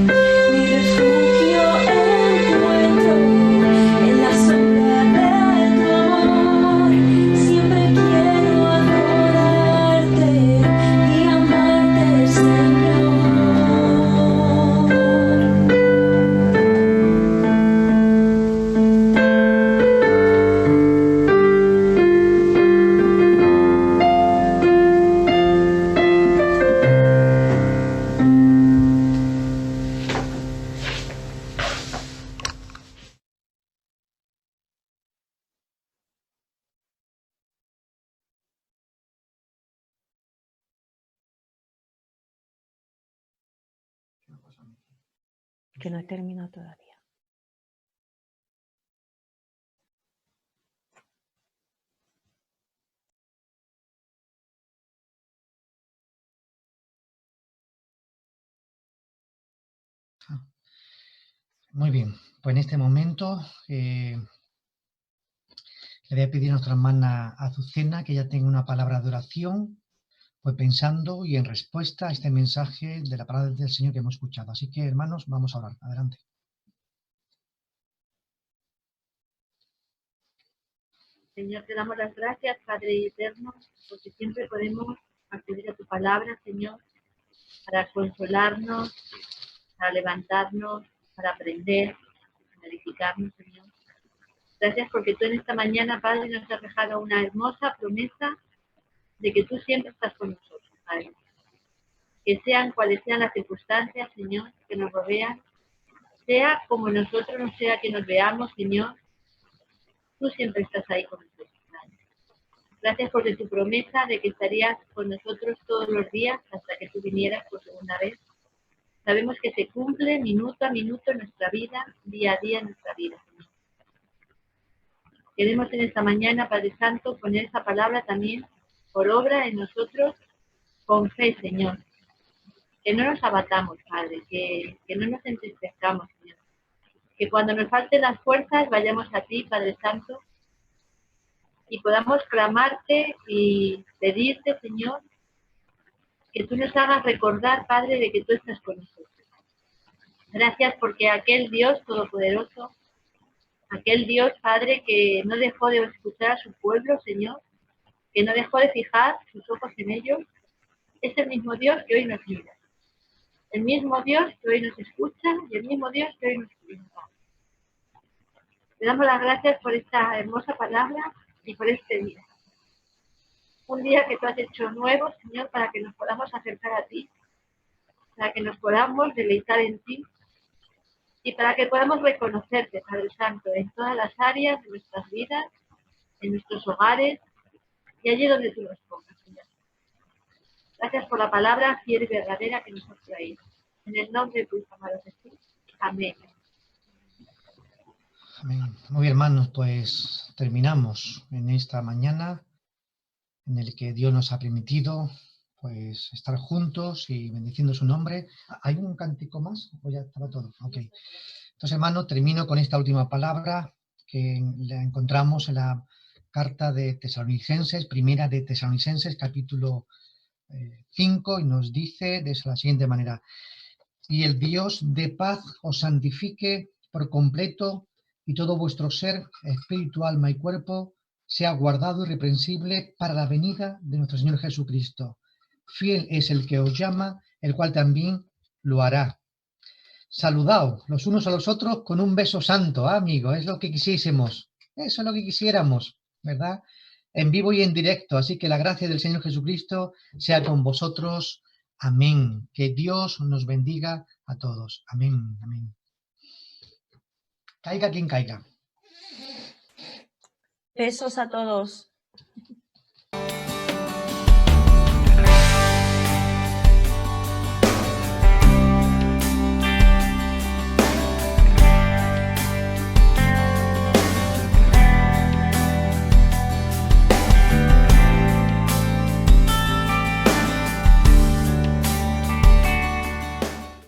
Mi refugio encuentro en la sombra de tu amor. Siempre quiero adorarte y amarte, Señor. Que no he terminado todavía. Muy bien, pues en este momento le voy a pedir a nuestra hermana Azucena que ella tenga una palabra de oración, pues pensando y en respuesta a este mensaje de la palabra del Señor que hemos escuchado. Así que, hermanos, vamos a orar. Adelante. Señor, te damos las gracias, Padre eterno, porque siempre podemos acudir a tu palabra, Señor, para consolarnos, para levantarnos, para aprender, para edificarnos, Señor. Gracias porque tú en esta mañana, Padre, nos has dejado una hermosa promesa de que tú siempre estás con nosotros, Padre. Que sean cuales sean las circunstancias, Señor, que nos rodean, sea como nosotros no sea que nos veamos, Señor, tú siempre estás ahí con nosotros, Padre. Gracias por tu promesa de que estarías con nosotros todos los días hasta que tú vinieras por segunda vez. Sabemos que se cumple minuto a minuto en nuestra vida, día a día en nuestra vida, Señor. Queremos en esta mañana, Padre Santo, poner esa palabra también por obra en nosotros con fe, Señor. Que no nos abatamos, Padre, que no nos entristezcamos, Señor. Que cuando nos falten las fuerzas vayamos a ti, Padre Santo, y podamos clamarte y pedirte, Señor, que tú nos hagas recordar, Padre, de que tú estás con nosotros. Gracias porque aquel Dios todopoderoso, aquel Dios, Padre, que no dejó de escuchar a su pueblo, Señor, que no dejó de fijar sus ojos en ellos, es el mismo Dios que hoy nos mira. El mismo Dios que hoy nos escucha y el mismo Dios que hoy nos brinda. Te damos las gracias por esta hermosa palabra y por este día. Un día que tú has hecho nuevo, Señor, para que nos podamos acercar a ti, para que nos podamos deleitar en ti y para que podamos reconocerte, Padre Santo, en todas las áreas de nuestras vidas, en nuestros hogares y allí donde tú nos pongas, Señor. Gracias por la palabra fiel y verdadera que nos has traído. En el nombre de tu Hijo amado Jesús. Amén. Amén. Muy bien, hermanos, pues terminamos en esta mañana en el que Dios nos ha permitido pues estar juntos y bendiciendo su nombre. ¿Hay un cántico más? ¿O ya estaba todo? Ok. Entonces, hermanos, termino con esta última palabra que la encontramos en la carta de Tesalonicenses, primera de Tesalonicenses, capítulo 5, y nos dice de la siguiente manera: y el Dios de paz os santifique por completo, y todo vuestro ser, espíritu, alma y cuerpo, sea guardado irreprensible para la venida de nuestro Señor Jesucristo. Fiel es el que os llama, el cual también lo hará. Saludaos los unos a los otros con un beso santo, amigos, es lo que quisiésemos, eso es lo que quisiéramos, ¿verdad? En vivo y en directo, así que la gracia del Señor Jesucristo sea con vosotros. Amén. Que Dios nos bendiga a todos. Amén. Amén. Caiga quien caiga. Besos a todos.